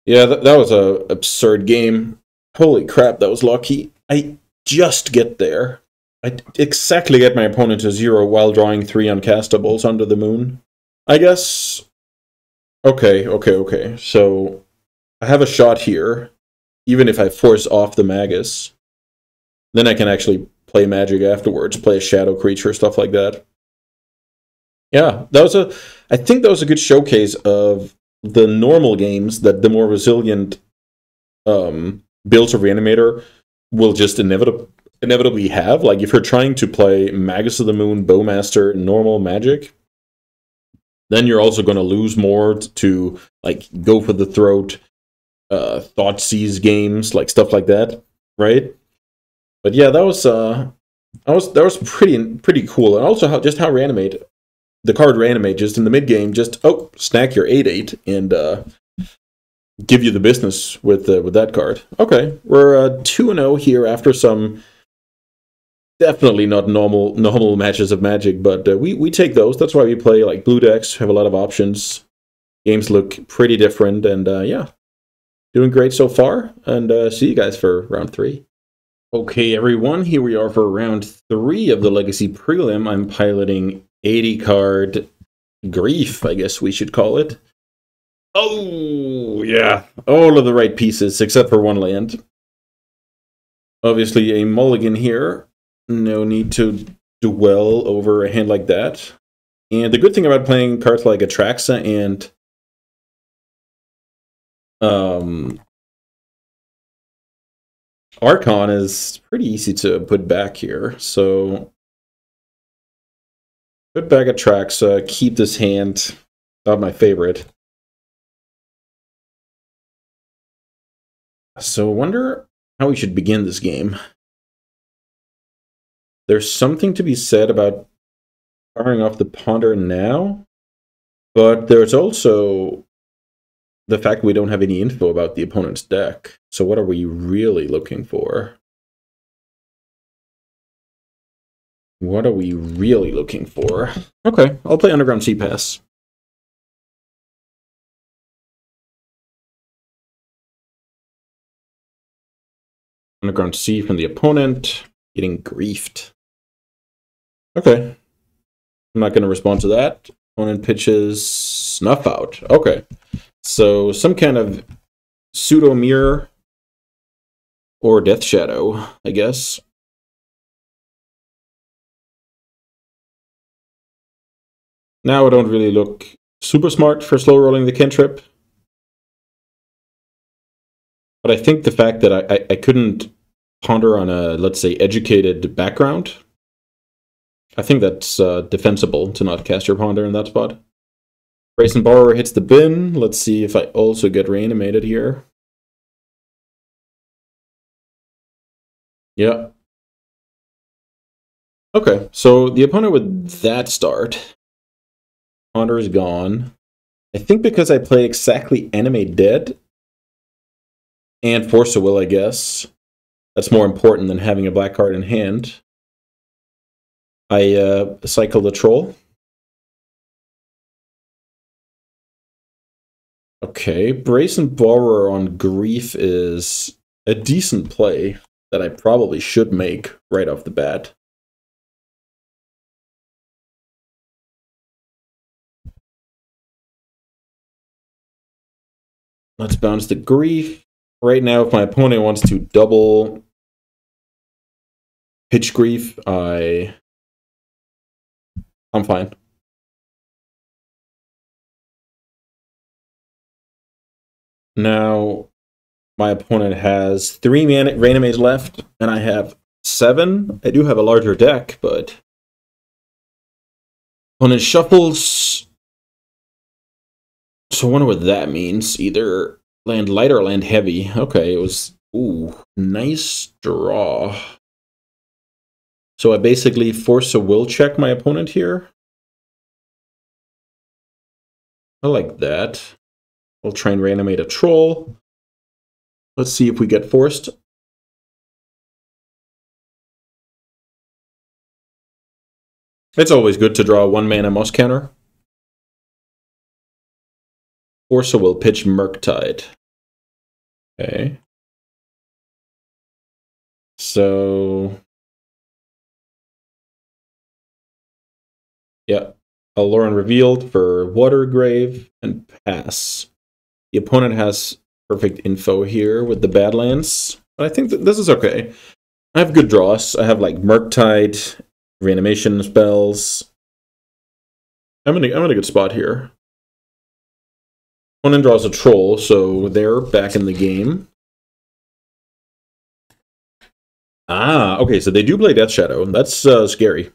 Yeah, that was an absurd game. Holy crap, that was lucky. I just get there. I exactly get my opponent to 0 while drawing 3 uncastables under the moon. I guess... Okay. So, I have a shot here, even if I force off the Magus. Then I can actually play Magic afterwards, play a Shadow Creature, stuff like that. Yeah, I think that was a good showcase of the normal games that the more resilient builds of Reanimator will just inevitably have. Like, if you're trying to play Magus of the Moon, Bowmaster, normal Magic, then you're also going to lose more to, like, Go for the Throat, Thoughtseize games, like, stuff like that, right? But yeah, that was pretty cool. And also how Reanimate, the card Reanimate, just in the mid-game, just, snack your 8/8 and give you the business with that card. Okay, we're 2-0 here after some definitely not normal matches of Magic, but we take those. That's why we play like blue decks, have a lot of options. Games look pretty different, and yeah, doing great so far. And see you guys for round 3. Okay, everyone, here we are for round 3 of the Legacy Prelim. I'm piloting 80 card Grief, I guess we should call it. Oh, yeah. All of the right pieces, except for 1 land. Obviously, a mulligan here. No need to dwell over a hand like that. And the good thing about playing cards like Atraxa and Archon is pretty easy to put back here. So, put back Atraxa, keep this hand. Not my favorite. So I wonder how we should begin this game. There's something to be said about firing off the Ponder now, but there's also the fact we don't have any info about the opponent's deck. So what are we really looking for? What are we really looking for? Okay, I'll play Underground Sea Pass. Underground Sea from the opponent, getting griefed. Okay. I'm not going to respond to that. Opponent pitches Snuff Out. Okay. So some kind of pseudo mirror or Death Shadow, I guess. Now I don't really look super smart for slow rolling the cantrip. But I think the fact that I couldn't ponder on a, let's say, educated background, I think that's defensible to not cast your Ponder in that spot. Brazen Borrower hits the bin. Let's see if I also get reanimated here. Yeah. Okay, so the opponent with that start. Ponder is gone. I think because I play exactly Animate Dead and Force of Will, I guess. That's more important than having a black card in hand. I cycle the Troll. Okay, Brazen Borrower on Grief is a decent play that I probably should make right off the bat. Let's bounce the Grief. Right now, if my opponent wants to double pitch Grief, I'm fine. Now, my opponent has 3 Reanimates left, and I have 7. I do have a larger deck, but opponent shuffles. So I wonder what that means. Either land light or land heavy. Okay, it was... Ooh, nice draw. So I basically force a will check my opponent here. I like that. I'll try and reanimate a Troll. Let's see if we get forced. It's always good to draw a 1-mana Moss counter. Force a will pitch Murktide. Okay. So, yeah, Aloran revealed for Watergrave and pass. The opponent has perfect info here with the Badlands, but I think that this is okay. I have good draws. I have like Murktide, reanimation spells. I'm in a good spot here. Opponent draws a troll, so they're back in the game. Ah, okay, so they do play Death Shadow. That's scary.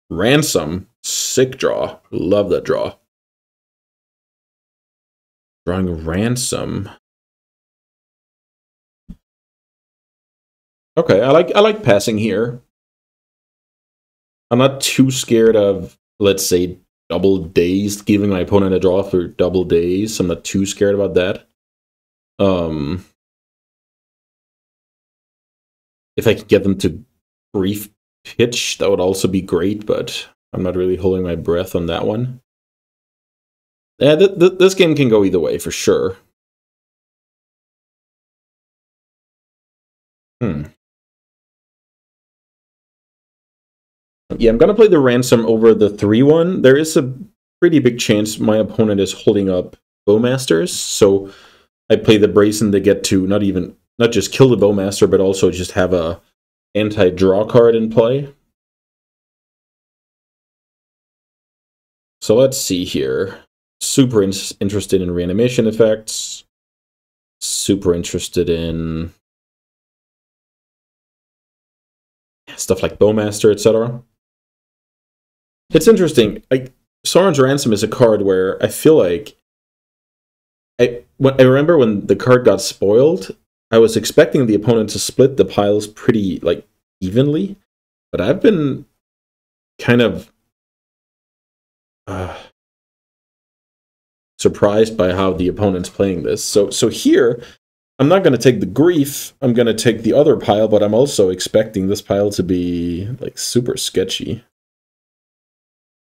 Ransom, sick draw. Love that draw. Drawing Ransom. Okay, I like passing here. I'm not too scared of, let's say, double dazed, giving my opponent a draw for double days. I'm not too scared about that. If I could get them to brief pitch, that would also be great, but I'm not really holding my breath on that one. Yeah, this game can go either way, for sure. Yeah, I'm going to play the Ransom over the 3-1. There is a pretty big chance my opponent is holding up Bowmasters, so I play the Brazen to get to not just kill the Bowmaster, but also just have a anti-draw card in play. So let's see here. Super interested in reanimation effects. Super interested in stuff like Bowmaster, etc. It's interesting. Like Sauron's Ransom is a card where I feel like I remember when the card got spoiled, I was expecting the opponent to split the piles pretty like evenly, but I've been kind of surprised by how the opponent's playing this. So here, I'm not going to take the grief. I'm going to take the other pile, but I'm also expecting this pile to be like super sketchy.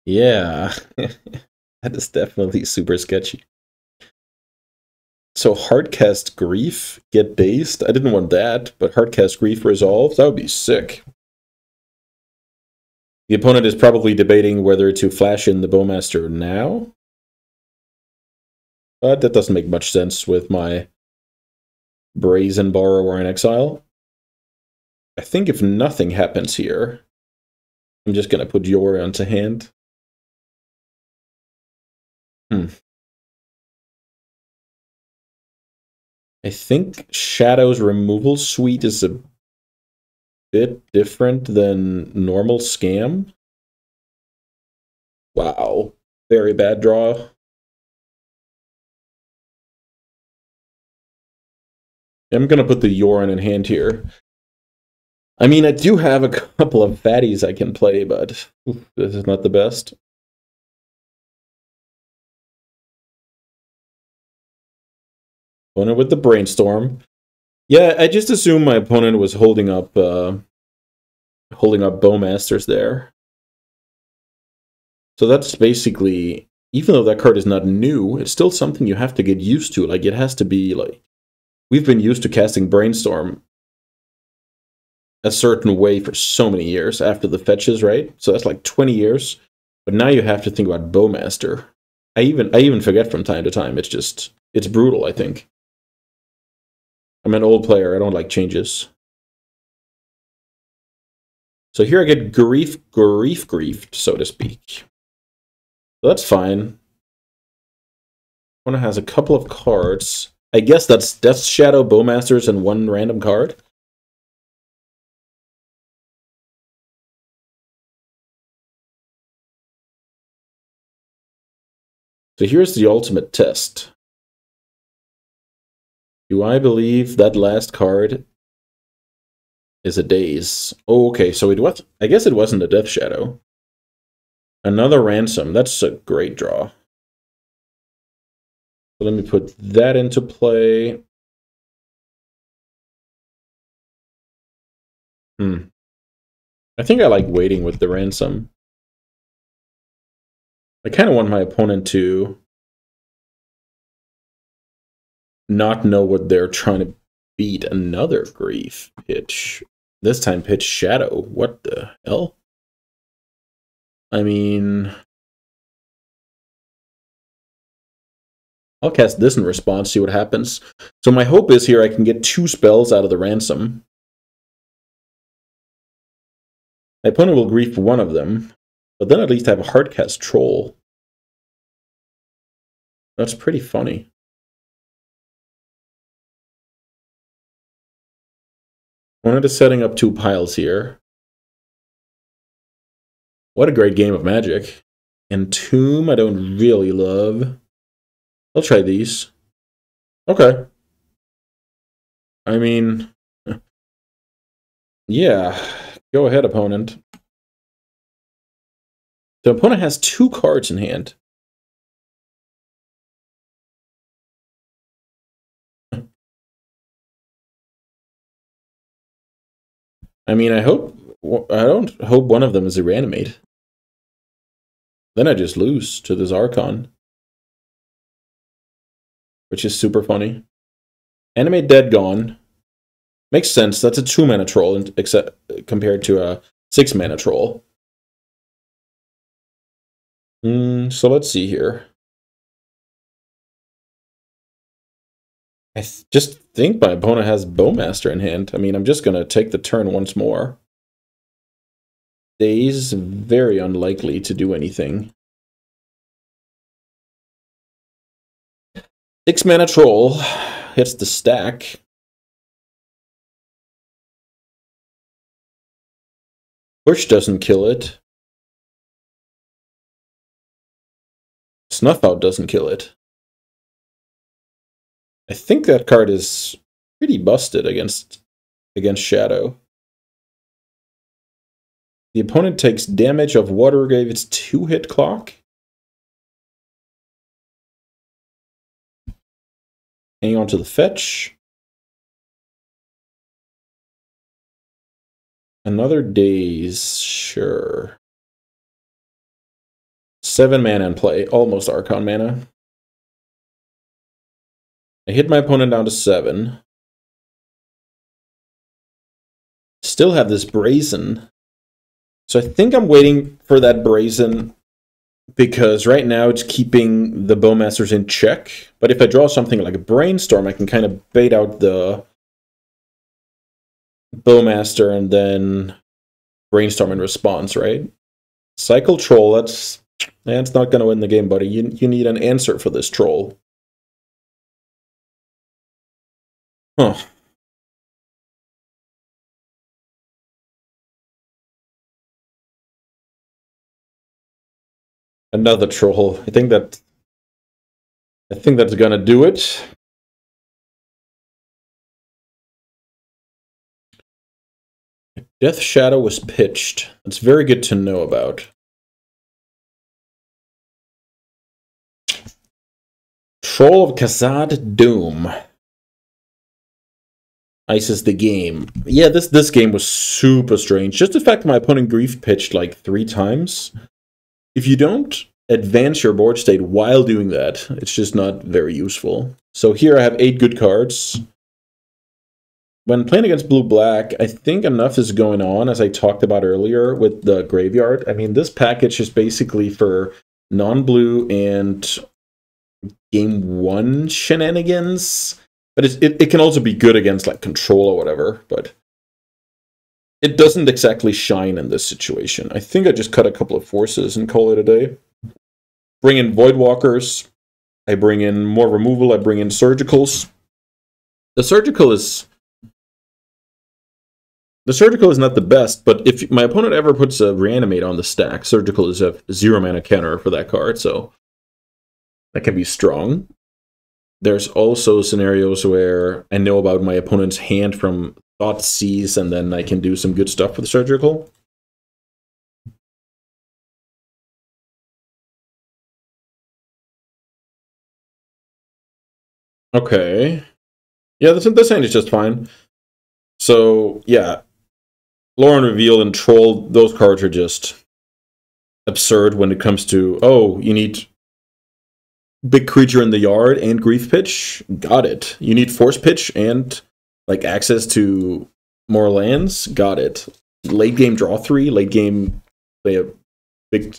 Yeah, that is definitely super sketchy. So hardcast grief, get dazed. I didn't want that, but hardcast grief resolve, that would be sick. The opponent is probably debating whether to flash in the Bowmaster now. But that doesn't make much sense with my Brazen Borrower in Exile. I think if nothing happens here, I'm just going to put Yori onto hand. I think Shadow's removal suite is a bit different than normal Scam. Wow. Very bad draw. I'm going to put the Yorin in hand here. I mean, I do have a couple of fatties I can play, but this is not the best. Opponent with the Brainstorm. Yeah, I just assumed my opponent was holding up Bowmasters there. So that's basically, even though that card is not new, it's still something you have to get used to. Like, it has to be like, we've been used to casting Brainstorm a certain way for so many years after the fetches, right? So that's like 20 years. But now you have to think about Bowmaster. I even forget from time to time. It's brutal, I think. I'm an old player. I don't like changes. So here I get griefed, so to speak. So that's fine. One has a couple of cards. I guess that's Death Shadow, Bowmasters, and one random card. So here's the ultimate test. Do I believe that last card is a daze? Oh, okay, so it was. I guess it wasn't a Death Shadow. Another Ransom. That's a great draw. So let me put that into play. I think I like waiting with the Ransom. I kind of want my opponent to not know what they're trying to beat another Grief pitch. This time pitch Shadow. What the hell? I mean, I'll cast this in response, see what happens. So my hope is here I can get 2 spells out of the Ransom. My opponent will grief one of them, but then at least I have a hardcast Troll. That's pretty funny. Opponent is setting up 2 piles here. What a great game of Magic. Entomb I don't really love. I'll try these. Okay. I mean, yeah. Go ahead, opponent. The opponent has 2 cards in hand. I mean, I don't hope one of them is a reanimate. Then I just lose to this Archon, which is super funny. Animate Dead gone. Makes sense. That's a 2-mana troll, except compared to a 6-mana troll. So let's see here. I just think my opponent has Bowmaster in hand. I mean, I'm just going to take the turn once more. Daze, very unlikely to do anything. 6-mana troll hits the stack. Push doesn't kill it. Snuff Out doesn't kill it. I think that card is pretty busted against Shadow. The opponent takes damage of Watergrave's 2-hit clock. Hang on to the fetch. Another Daze, sure. 7 mana in play, almost Archon mana. I hit my opponent down to 7. Still have this Brazen. So I think I'm waiting for that Brazen because right now it's keeping the Bowmasters in check. But if I draw something like a Brainstorm, I can kind of bait out the Bowmaster and then Brainstorm in response, right? Cycle Troll, that's not going to win the game, buddy. You need an answer for this troll. Huh. Another troll. I think that's gonna do it. Death Shadow was pitched. That's very good to know about. Troll of Khazad Doom. Ices the game. Yeah, this game was super strange. Just the fact that my opponent grief pitched like 3 times. If you don't advance your board state while doing that, it's just not very useful. So here I have 8 good cards. When playing against blue-black, I think enough is going on, as I talked about earlier with the graveyard. I mean, this package is basically for non-blue and game 1 shenanigans. But it can also be good against like control or whatever, but it doesn't exactly shine in this situation. I think I just cut a couple of forces and call it a day. Bring in Voidwalkers. I bring in more removal. I bring in Surgicals. The Surgical is not the best, but if my opponent ever puts a Reanimate on the stack, Surgical is a 0-mana counter for that card, so that can be strong. There's also scenarios where I know about my opponent's hand from Thoughtseize, and then I can do some good stuff with the Surgical. Okay. Yeah, this hand is just fine. So, yeah. Lauren Reveal and Troll, those cards are just absurd when it comes to, oh, you need big creature in the yard and Grief Pitch? Got it. You need Force Pitch and like access to more lands. Got it. Late game draw 3. Late game play a big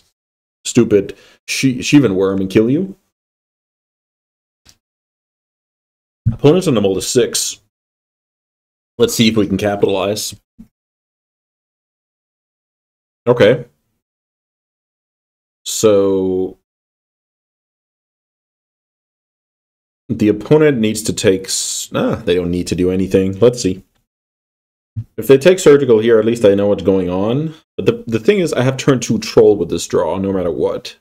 stupid Shivan Worm and kill you. Opponents on the mold is 6. Let's see if we can capitalize. Okay. So the opponent needs to take... they don't need to do anything. Let's see. If they take Surgical here, at least I know what's going on. But the thing is, I have turn 2 Troll with this draw, no matter what.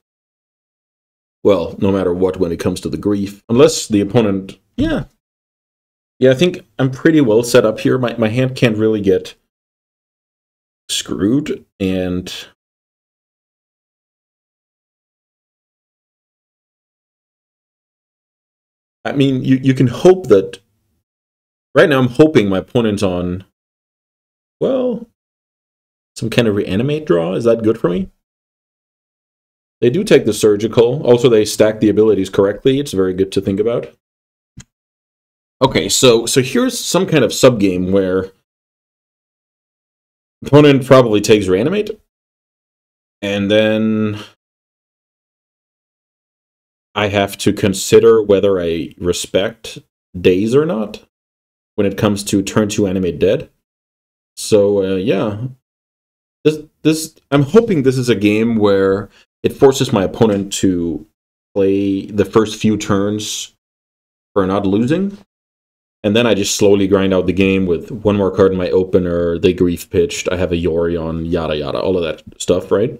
Well, no matter what when it comes to the Grief. Unless the opponent... Yeah. Yeah, I think I'm pretty well set up here. My hand can't really get screwed, and... I mean, you can hope that... Right now I'm hoping my opponent's on... Well, some kind of reanimate draw. Is that good for me? They do take the Surgical. Also, they stack the abilities correctly. It's very good to think about. Okay, so here's some kind of subgame where opponent probably takes reanimate, and then I have to consider whether I respect days or not when it comes to turn 2 animate dead. So yeah, this I'm hoping this is a game where it forces my opponent to play the first few turns for not losing, and then I just slowly grind out the game with one more card in my opener. They grief pitched. I have a Yorion, yada yada, all of that stuff, right?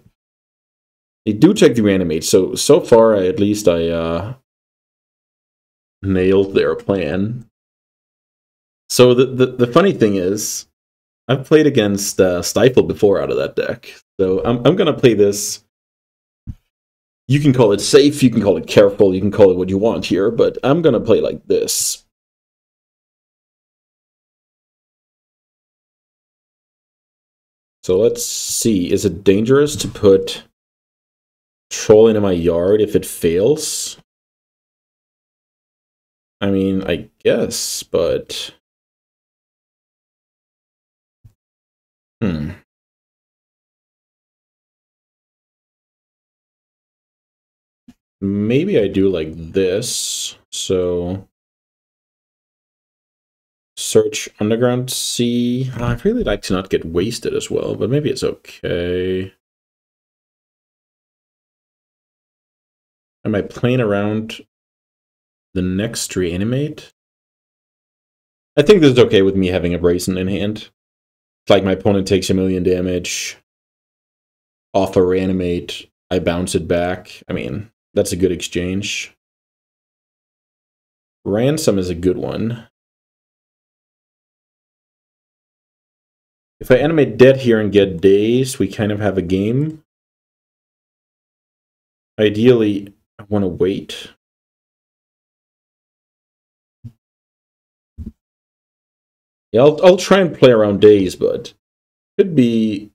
They do take the reanimate, so far at least I nailed their plan. So the funny thing is, I've played against Stifle before out of that deck, so I'm gonna play this. You can call it safe, you can call it careful, you can call it what you want here, but I'm gonna play like this. So let's see, is it dangerous to put Troll into my yard if it fails? I mean, I guess, but... Maybe I do like this. So... Search Underground Sea. I'd really like to not get wasted as well, but maybe it's okay. Am I playing around the next reanimate? I think this is okay with me having a Brazen in hand. It's like my opponent takes 1,000,000 damage. Off a reanimate, I bounce it back. I mean, that's a good exchange. Ransom is a good one. If I animate dead here and get dazed, we kind of have a game. Ideally, I want to wait. Yeah, I'll try and play around days, but it could be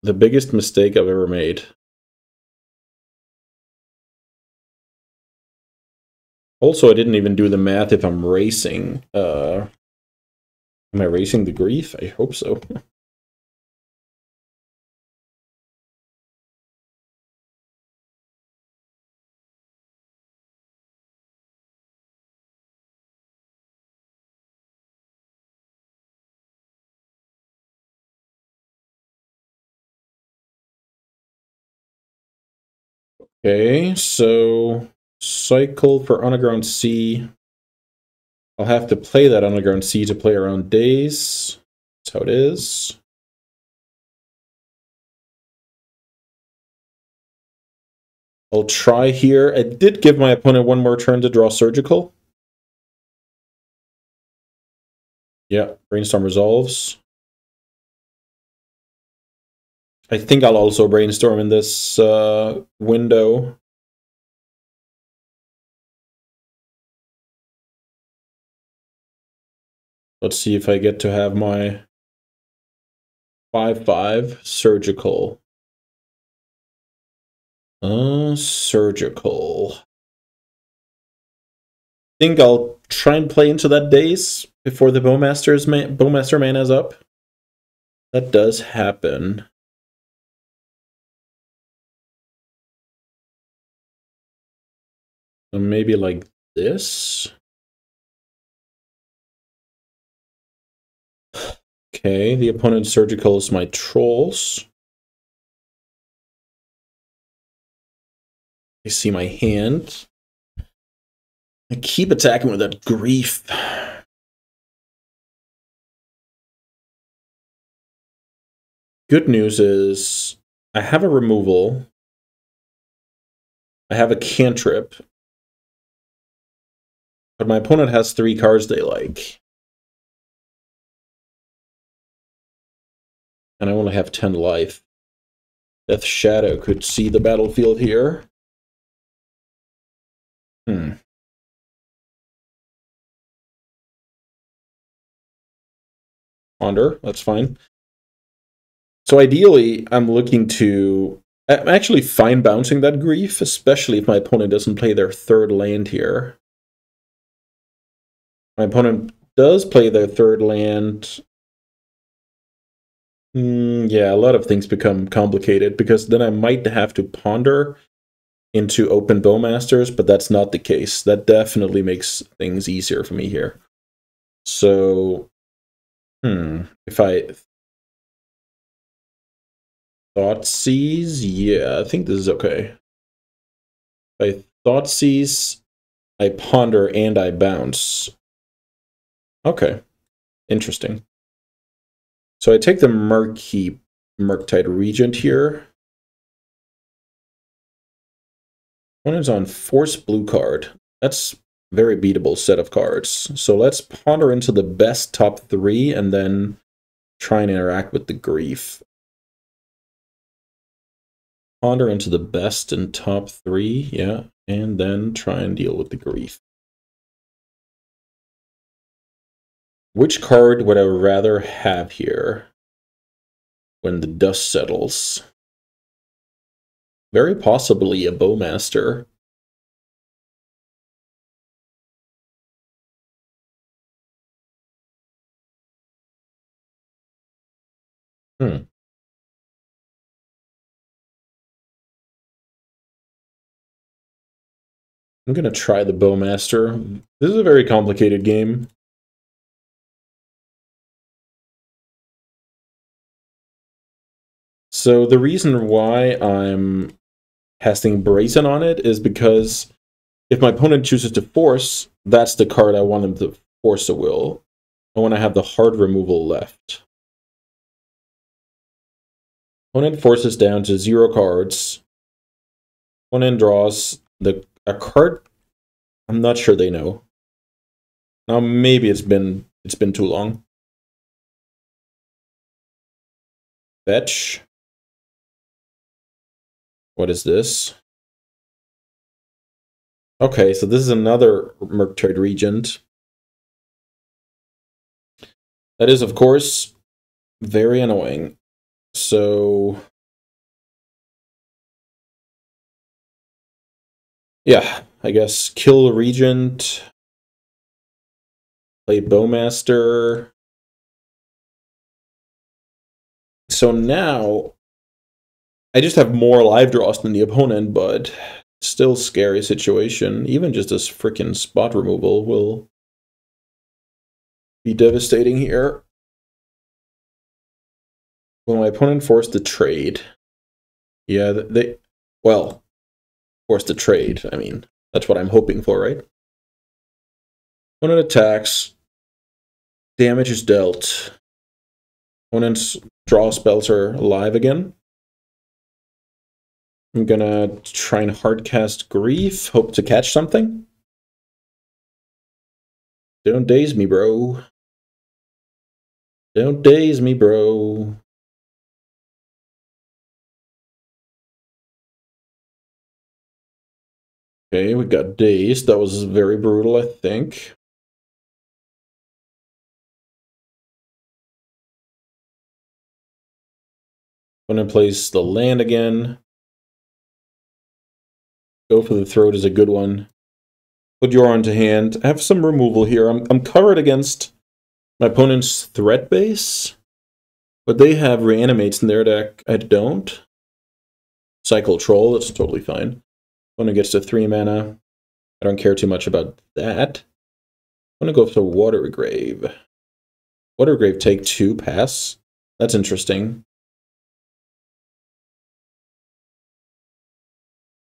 the biggest mistake I've ever made. Also, I didn't even do the math if I'm racing. Am I racing the grief? I hope so. Okay, so cycle for Underground Sea. I'll have to play that Underground Sea to play around days. That's how it is. I'll try here. I did give my opponent one more turn to draw Surgical. Yeah, Brainstorm resolves. I think I'll also brainstorm in this window. Let's see if I get to have my 5/5 Surgical. Surgical. I think I'll try and play into that daze. before the Bowmaster mana is up. That does happen. So maybe like this. Okay, the opponent surgicals my trolls. You see my hand. I keep attacking with that grief. Good news is I have a removal. I have a cantrip. But my opponent has 3 cards they like. And I only have 10 life. Death Shadow could see the battlefield here. Ponder, that's fine. So ideally, I'm actually fine bouncing that grief, especially if my opponent doesn't play their 3rd land here. My opponent does play their 3rd land. Yeah, a lot of things become complicated, because then I might have to ponder into open Bowmasters, but that's not the case. That definitely makes things easier for me here. So, if I Thoughtseize, yeah, I think this is okay. If I Thoughtseize, I ponder and I bounce. Okay, interesting. So I take the Murktide Regent here. Opponent's on Force blue card. That's very beatable set of cards. So let's ponder into the best top 3 and then try and interact with the grief. Ponder into the best and top 3, yeah, and then try and deal with the grief. Which card would I rather have here when the dust settles? Very possibly a Bowmaster. I'm going to try the Bowmaster. This is a very complicated game. So the reason why I'm casting Brazen on it is because if my opponent chooses to force, that's the card I want them to force a will. I want to have the hard removal left. Opponent forces down to 0 cards. Opponent draws a card. I'm not sure they know. Now maybe it's been too long. Fetch. What is this? Okay, so this is another Murktide Regent. That is, of course, very annoying. So, yeah, I guess kill Regent, play Bowmaster. So now, I just have more live draws than the opponent, but still scary situation. Even just this freaking spot removal will be devastating here. Will my opponent force the trade? Yeah, well, force the trade. I mean, that's what I'm hoping for, right? Opponent attacks. Damage is dealt. Opponent's draw spells are alive again. I'm gonna try and hardcast Grief. Hope to catch something. Don't daze me, bro. Don't daze me, bro. Okay, we got dazed. That was very brutal, I think. Opponent plays the land again. Go for the throat is a good one. Put your on to hand. I have some removal here. I'm covered against My opponent's threat base, but they have reanimates in their deck. I don't. Cycle Troll, that's totally fine. Opponent gets to 3 mana. I don't care too much about that. I'm gonna go for Watergrave. Watergrave take 2, pass. That's interesting.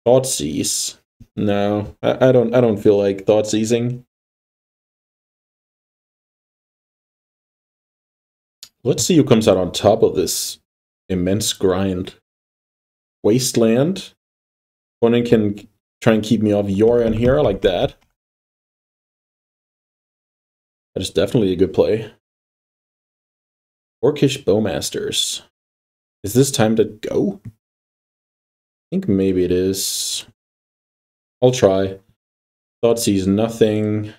Thoughtseize. No, I don't feel like Thoughtseizing. Let's see who comes out on top of this immense grind. Wasteland. Opponent can try and keep me off Yorion here. I like that. That is definitely a good play. Orcish Bowmasters. Is this time to go? I think maybe it is. I'll try. Thoughtseize nothing.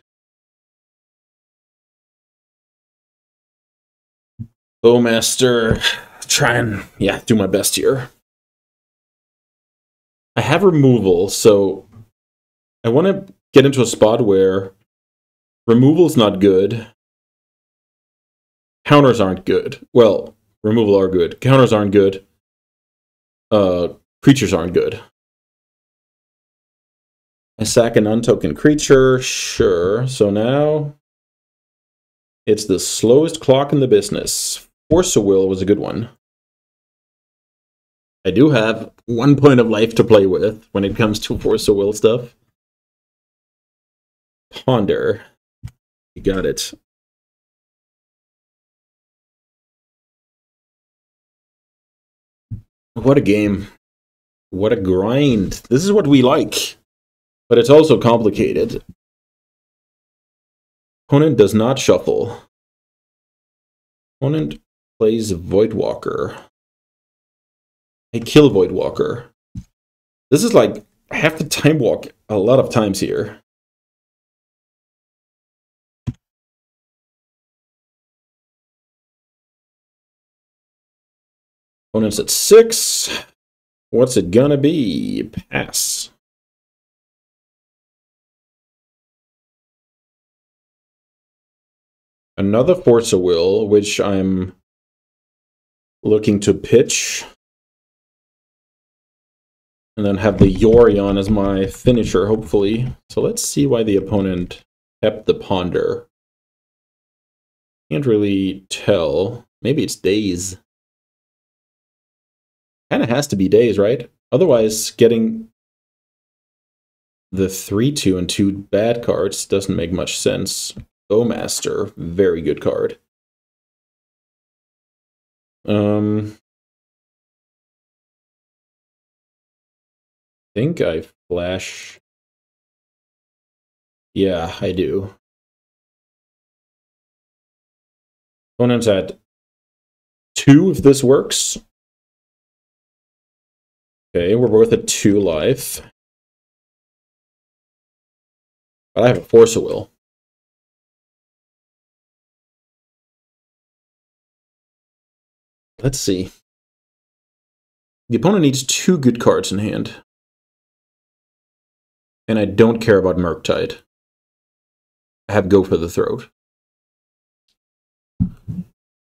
Bowmaster. Try and, yeah, do my best here. I have removal, so I want to get into a spot where removal's not good. Counters aren't good. Well, removal are good. Counters aren't good. Creatures aren't good. I sack an untoken creature, sure. So now it's the slowest clock in the business. Force of Will was a good one. I do have 1 point of life to play with when it comes to Force of Will stuff. Ponder. You got it. What a game. What a grind. This is what we like. But it's also complicated. Opponent does not shuffle. Opponent plays Voidwalker. I kill Voidwalker. This is like, I have to time walk a lot of times here. Opponent's at 6. What's it gonna be? Pass. Another Force of Will, which I'm looking to pitch. And then have the Yorion as my finisher, hopefully. So let's see why the opponent kept the Ponder. Can't really tell. Maybe it's Daze. Kind of has to be Daze, right? Otherwise, getting the 3/2 and 2 bad cards doesn't make much sense. Bowmaster, very good card. I think I flash. Yeah, I do. Opponent's at 2 if this works. Okay, we're both at 2 life. But I have a Force of Will. Let's see. The opponent needs 2 good cards in hand. And I don't care about Murktide. I have Go for the Throat.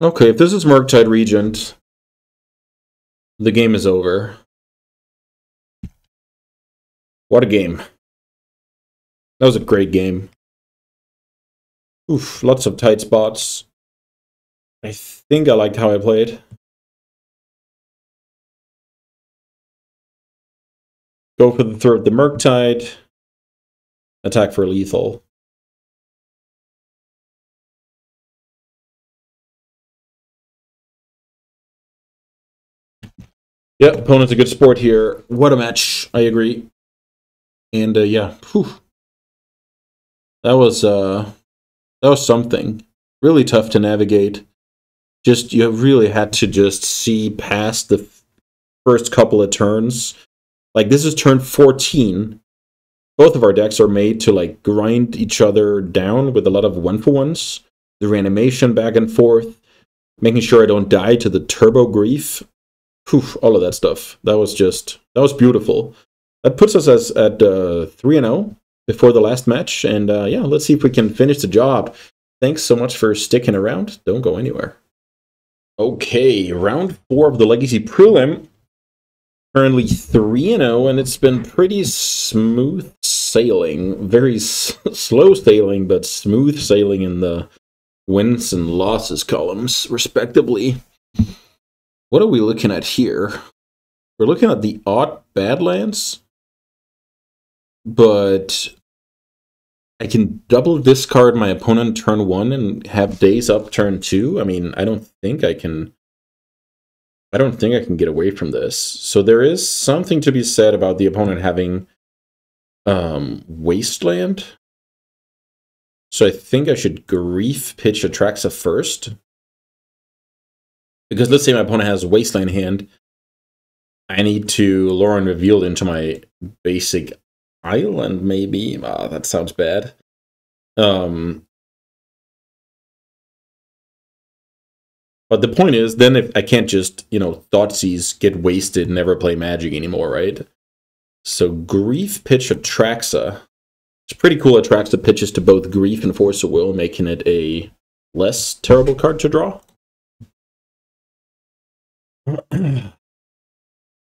Okay, if this is Murktide Regent, the game is over. What a game. That was a great game. Oof, lots of tight spots. I think I liked how I played. Go for the Throat, the Murktide. Attack for lethal. Yeah, opponent's a good sport here. What a match. I agree. And yeah, whew. That was something. Really tough to navigate. Just, you really had to just see past the first couple of turns. Like, this is turn 14. Both of our decks are made to, like, grind each other down with a lot of 1-for-1s. The reanimation back and forth. Making sure I don't die to the turbo grief. Whew, all of that stuff. That was beautiful. That puts us at 3-0 before the last match. And yeah, let's see if we can finish the job. Thanks so much for sticking around. Don't go anywhere. Okay, round 4 of the Legacy Prelim. Currently 3-0, and it's been pretty smooth sailing. Very slow sailing, but smooth sailing in the wins and losses columns, respectively. What are we looking at here? We're looking at the odd Badlands, but I can double discard my opponent turn 1 and have days up turn 2. I mean, I don't think I can get away from this. So there is something to be said about the opponent having Wasteland. So I think I should Grief pitch Atraxa first. Because let's say my opponent has Wasteland hand. I need to Lure Unrevealed into my basic island, maybe. Ah, that sounds bad. But the point is, then if I can't just, Thoughtseize, get wasted, never play Magic anymore, right? So Grief pitch Atraxa. It's pretty cool. Atraxa pitches to both Grief and Force of Will, making it a less terrible card to draw.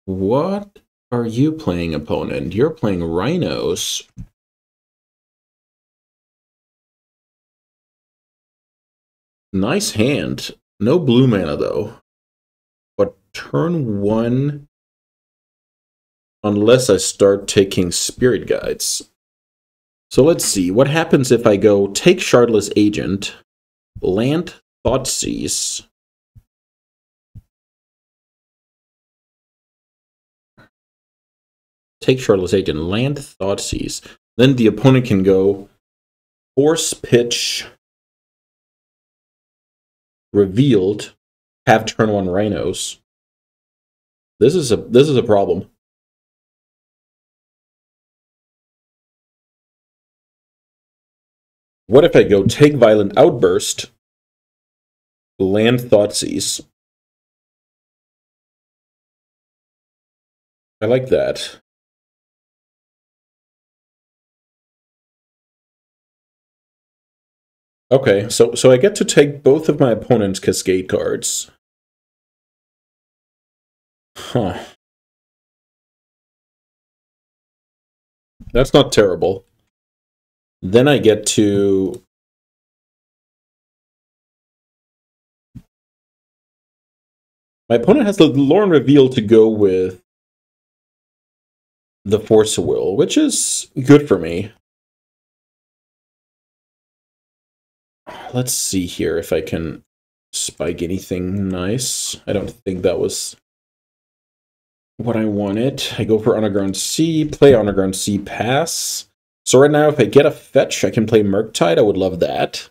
What are you playing, opponent? You're playing Rhinos. Nice hand. No blue mana, though. But turn 1, unless I start taking Spirit Guides. So let's see. What happens if I go take Shardless Agent, land Thoughtseize, take Shardless Agent, land Thoughtseize. Then the opponent can go Force Pitch Revealed, have turn 1 Rhinos. This is a problem. What if I go take Violent Outburst, land Thoughtseize? I like that. Okay, so I get to take both of my opponent's Cascade cards. Huh. That's not terrible. Then I get to... My opponent has the Lore Reveal to go with the Force of Will, which is good for me. Let's see here if I can spike anything nice. I don't think that was what I wanted. I go for Underground Sea, play Underground Sea, pass. So right now, if I get a fetch, I can play Murktide. I would love that.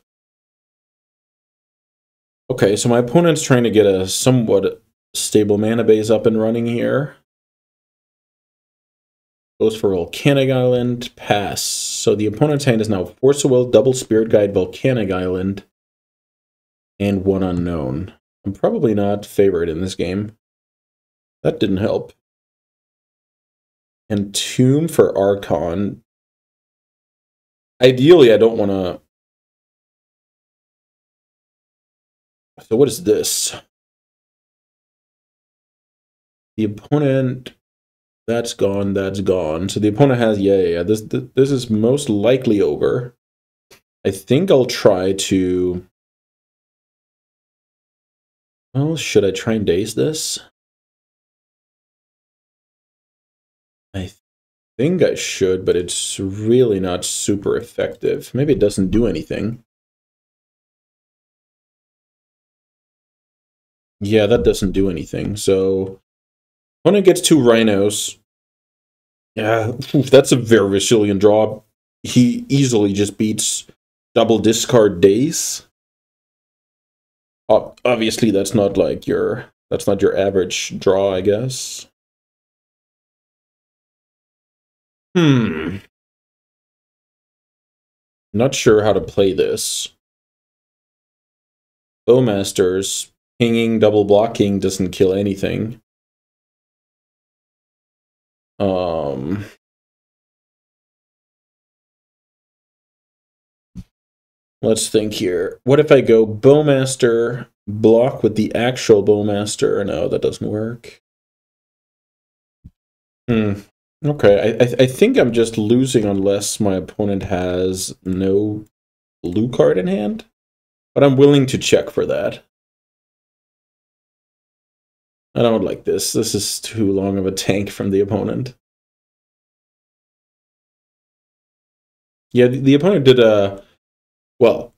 Okay, so my opponent's trying to get a somewhat stable mana base up and running here. Goes for Volcanic Island, pass. So the opponent's hand is now Force of Will, double Spirit Guide, Volcanic Island, and 1 unknown. I'm probably not favored in this game. That didn't help. And Tomb for Archon. Ideally, I don't want to... So what is this? The opponent... That's gone, that's gone. So the opponent has... Yeah. This is most likely over. I think I'll try to... Well, should I try and daze this? I think I should, but it's really not super effective. Maybe it doesn't do anything. Yeah, that doesn't do anything. So, opponent gets 2 Rhinos. Yeah, that's a very resilient draw. He easily just beats double discard days. Obviously, that's not like your average draw, I guess. Not sure how to play this. Bowmasters, pinging, double blocking doesn't kill anything. Let's think here. What if I go Bowmaster, block with the actual Bowmaster? No, that doesn't work. Okay, I think I'm just losing unless my opponent has no blue card in hand. But I'm willing to check for that. I don't like this. This is too long of a tank from the opponent. Yeah, the opponent did well,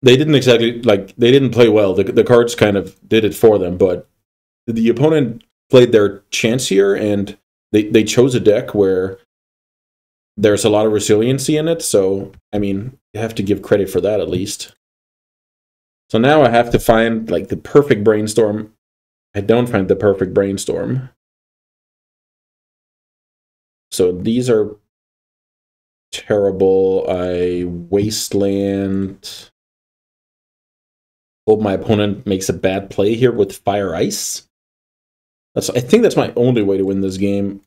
they didn't exactly, like, they didn't play well. The cards kind of did it for them, but the opponent played their chance here, and they chose a deck where there's a lot of resiliency in it, so, I mean, you have to give credit for that at least. So now I have to find, like, the perfect brainstorm. I don't find the perfect brainstorm. So these are terrible. I Wasteland. Hope my opponent makes a bad play here with Fire Ice. I think that's my only way to win this game.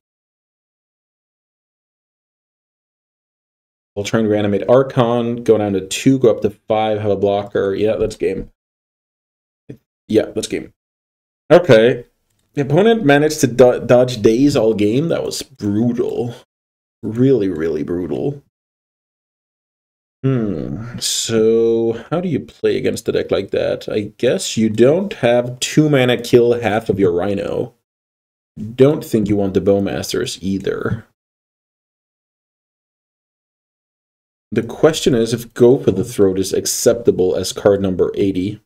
I'll try and reanimate Archon, go down to 2, go up to 5, have a blocker. Yeah, that's game. Yeah, that's game. Okay. The opponent managed to dodge Daze all game. That was brutal. Really, really brutal. So how do you play against a deck like that? I guess you don't have 2 mana kill half of your Rhino. Don't think you want the Bowmasters either. The question is if Go for the Throat is acceptable as card number 80.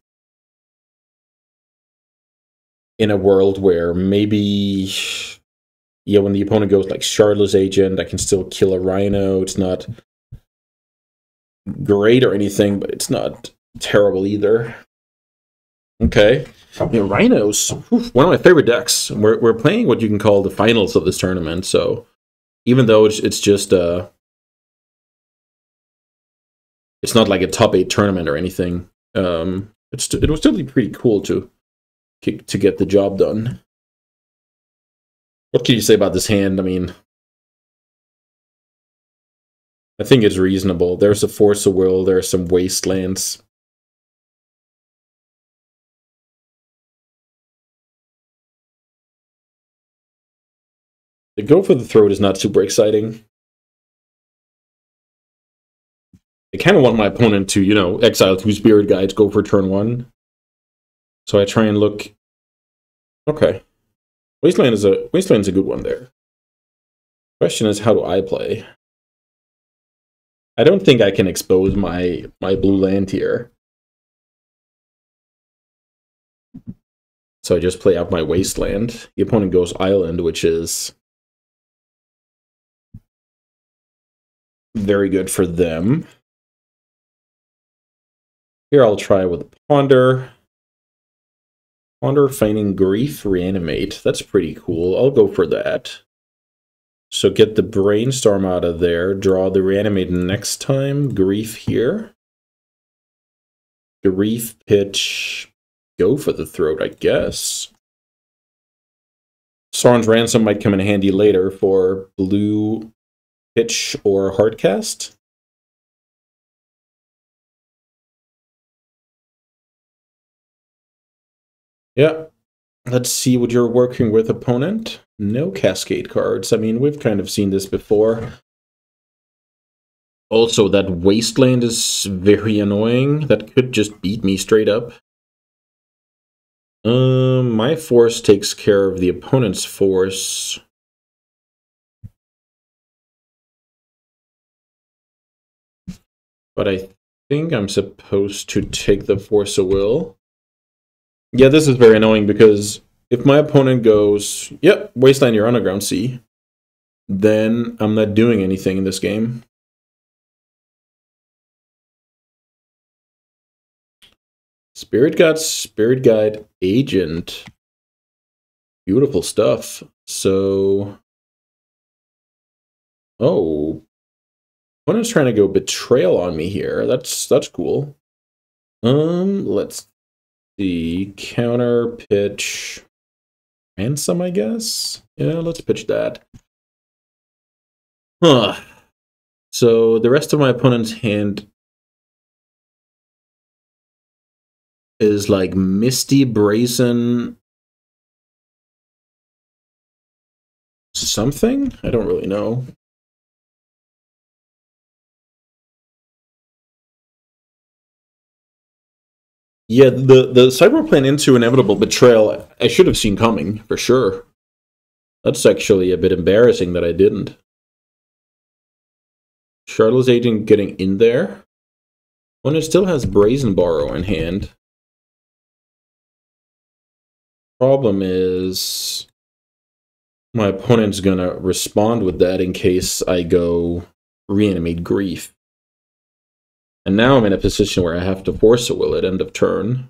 In a world where maybe, yeah, when the opponent goes like Shardless Agent, I can still kill a Rhino. It's not great or anything, but it's not terrible either. Okay. Yeah, Rhinos, one of my favorite decks. We're playing what you can call the finals of this tournament, so even though it's just it's not like a top 8 tournament or anything, it was still pretty cool to get the job done. What can you say about this hand? I mean, I think it's reasonable. There's a Force of Will, there are some Wastelands. The Go for the Throat is not super exciting. I kind of want my opponent to, you know, exile 2 Spirit Guides, go for turn 1. So I try and look. Okay. Wasteland's a good one there. Question is, how do I play? I don't think I can expose my blue land here. So I just play out my Wasteland. The opponent goes Island, which is very good for them. Here I'll try with Ponder. Ponder, Feigning Grief, Reanimate. That's pretty cool. I'll go for that. So get the Brainstorm out of there. Draw the Reanimate next time. Grief here. Grief, pitch. Go for the Throat, I guess. Sauron's Ransom might come in handy later for blue pitch or hardcast. Yeah. Let's see what you're working with, opponent. No Cascade cards. I mean, we've kind of seen this before. Also, that Wasteland is very annoying. That could just beat me straight up. My force takes care of the opponent's force. But I think I'm supposed to take the Force of Will. Yeah, this is very annoying because if my opponent goes, yep, Wasteland your Underground Sea, then I'm not doing anything in this game. Spirit Guide, Agent. Beautiful stuff. So, oh, opponent's trying to go Betrayal on me here. That's cool. Let's see. Counter, pitch, Ransom, I guess. Yeah, let's pitch that. Huh. So the rest of my opponent's hand is like Misty, Brazen, something? I don't really know. Yeah, the Cyber plan into Inevitable Betrayal, I should have seen coming, for sure. That's actually a bit embarrassing that I didn't. Charlotte's Agent getting in there. When it still has Brazen Borrow in hand. Problem is, my opponent's gonna respond with that in case I go Reanimate Grief. And now I'm in a position where I have to Force a Will at end of turn.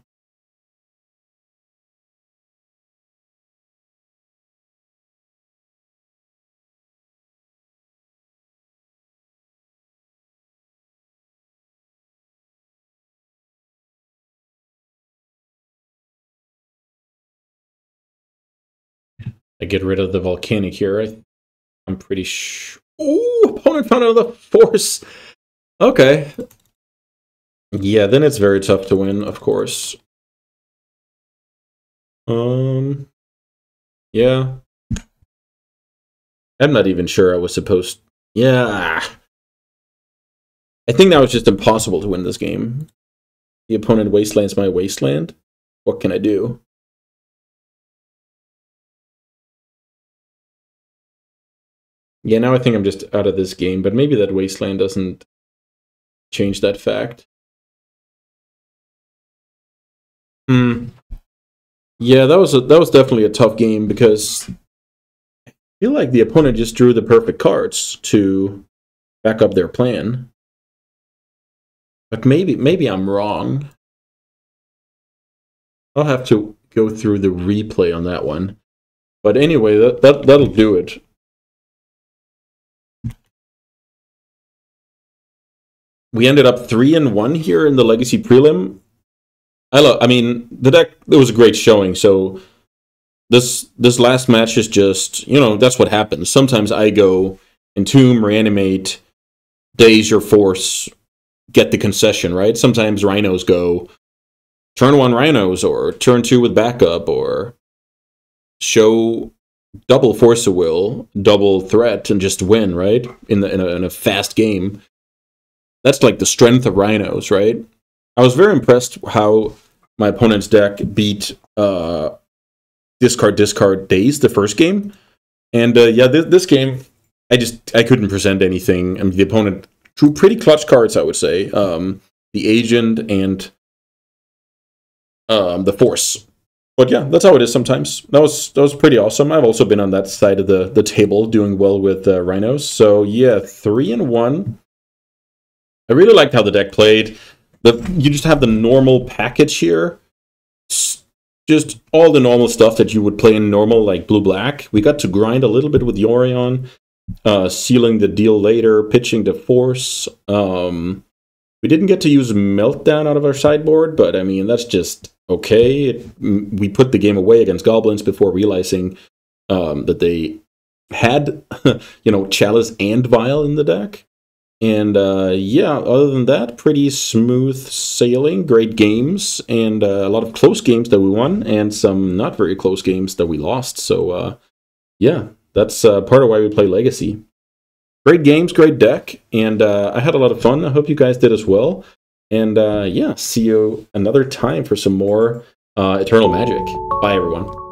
I get rid of the Volcanic here. I'm pretty sure. Oh, opponent found another Force. Okay. Yeah, then it's very tough to win, of course. Yeah. I'm not even sure I was supposed... Yeah. I think that was just impossible to win this game. The opponent wastelands my wasteland. What can I do? Yeah, now I think I'm just out of this game, but maybe that wasteland doesn't change that fact. Yeah, that was definitely a tough game because I feel like the opponent just drew the perfect cards to back up their plan. But maybe I'm wrong. I'll have to go through the replay on that one. But anyway, that'll do it. We ended up 3-1 here in the Legacy Prelim. I mean, the deck, it was a great showing, so this last match is just, you know, that's what happens. Sometimes I go Entomb, Reanimate, Daze your Force, get the concession, right? Sometimes Rhinos go turn 1 Rhinos, or turn 2 with backup, or show double Force of Will, double threat, and just win, right? In a fast game. That's like the strength of Rhinos, right? I was very impressed how my opponent's deck beat discard Daze the first game, and yeah, this game I couldn't present anything. I mean, the opponent drew pretty clutch cards, I would say. The Agent and the Force. But yeah, that's how it is sometimes. That was pretty awesome. I've also been on that side of the table, doing well with Rhinos. So yeah, 3-1. I really liked how the deck played. You just have the normal package here. Just all the normal stuff that you would play in normal, like blue-black. We got to grind a little bit with Yorion, sealing the deal later, pitching the Force. We didn't get to use Meltdown out of our sideboard, but I mean, that's just okay. We put the game away against Goblins before realizing that they had, you know, Chalice and Vial in the deck. And yeah, other than that, pretty smooth sailing, great games, and a lot of close games that we won, and some not very close games that we lost. So yeah, that's part of why we play Legacy. Great games, great deck, and I had a lot of fun. I hope you guys did as well. And yeah, see you another time for some more Eternal Magic. Bye, everyone.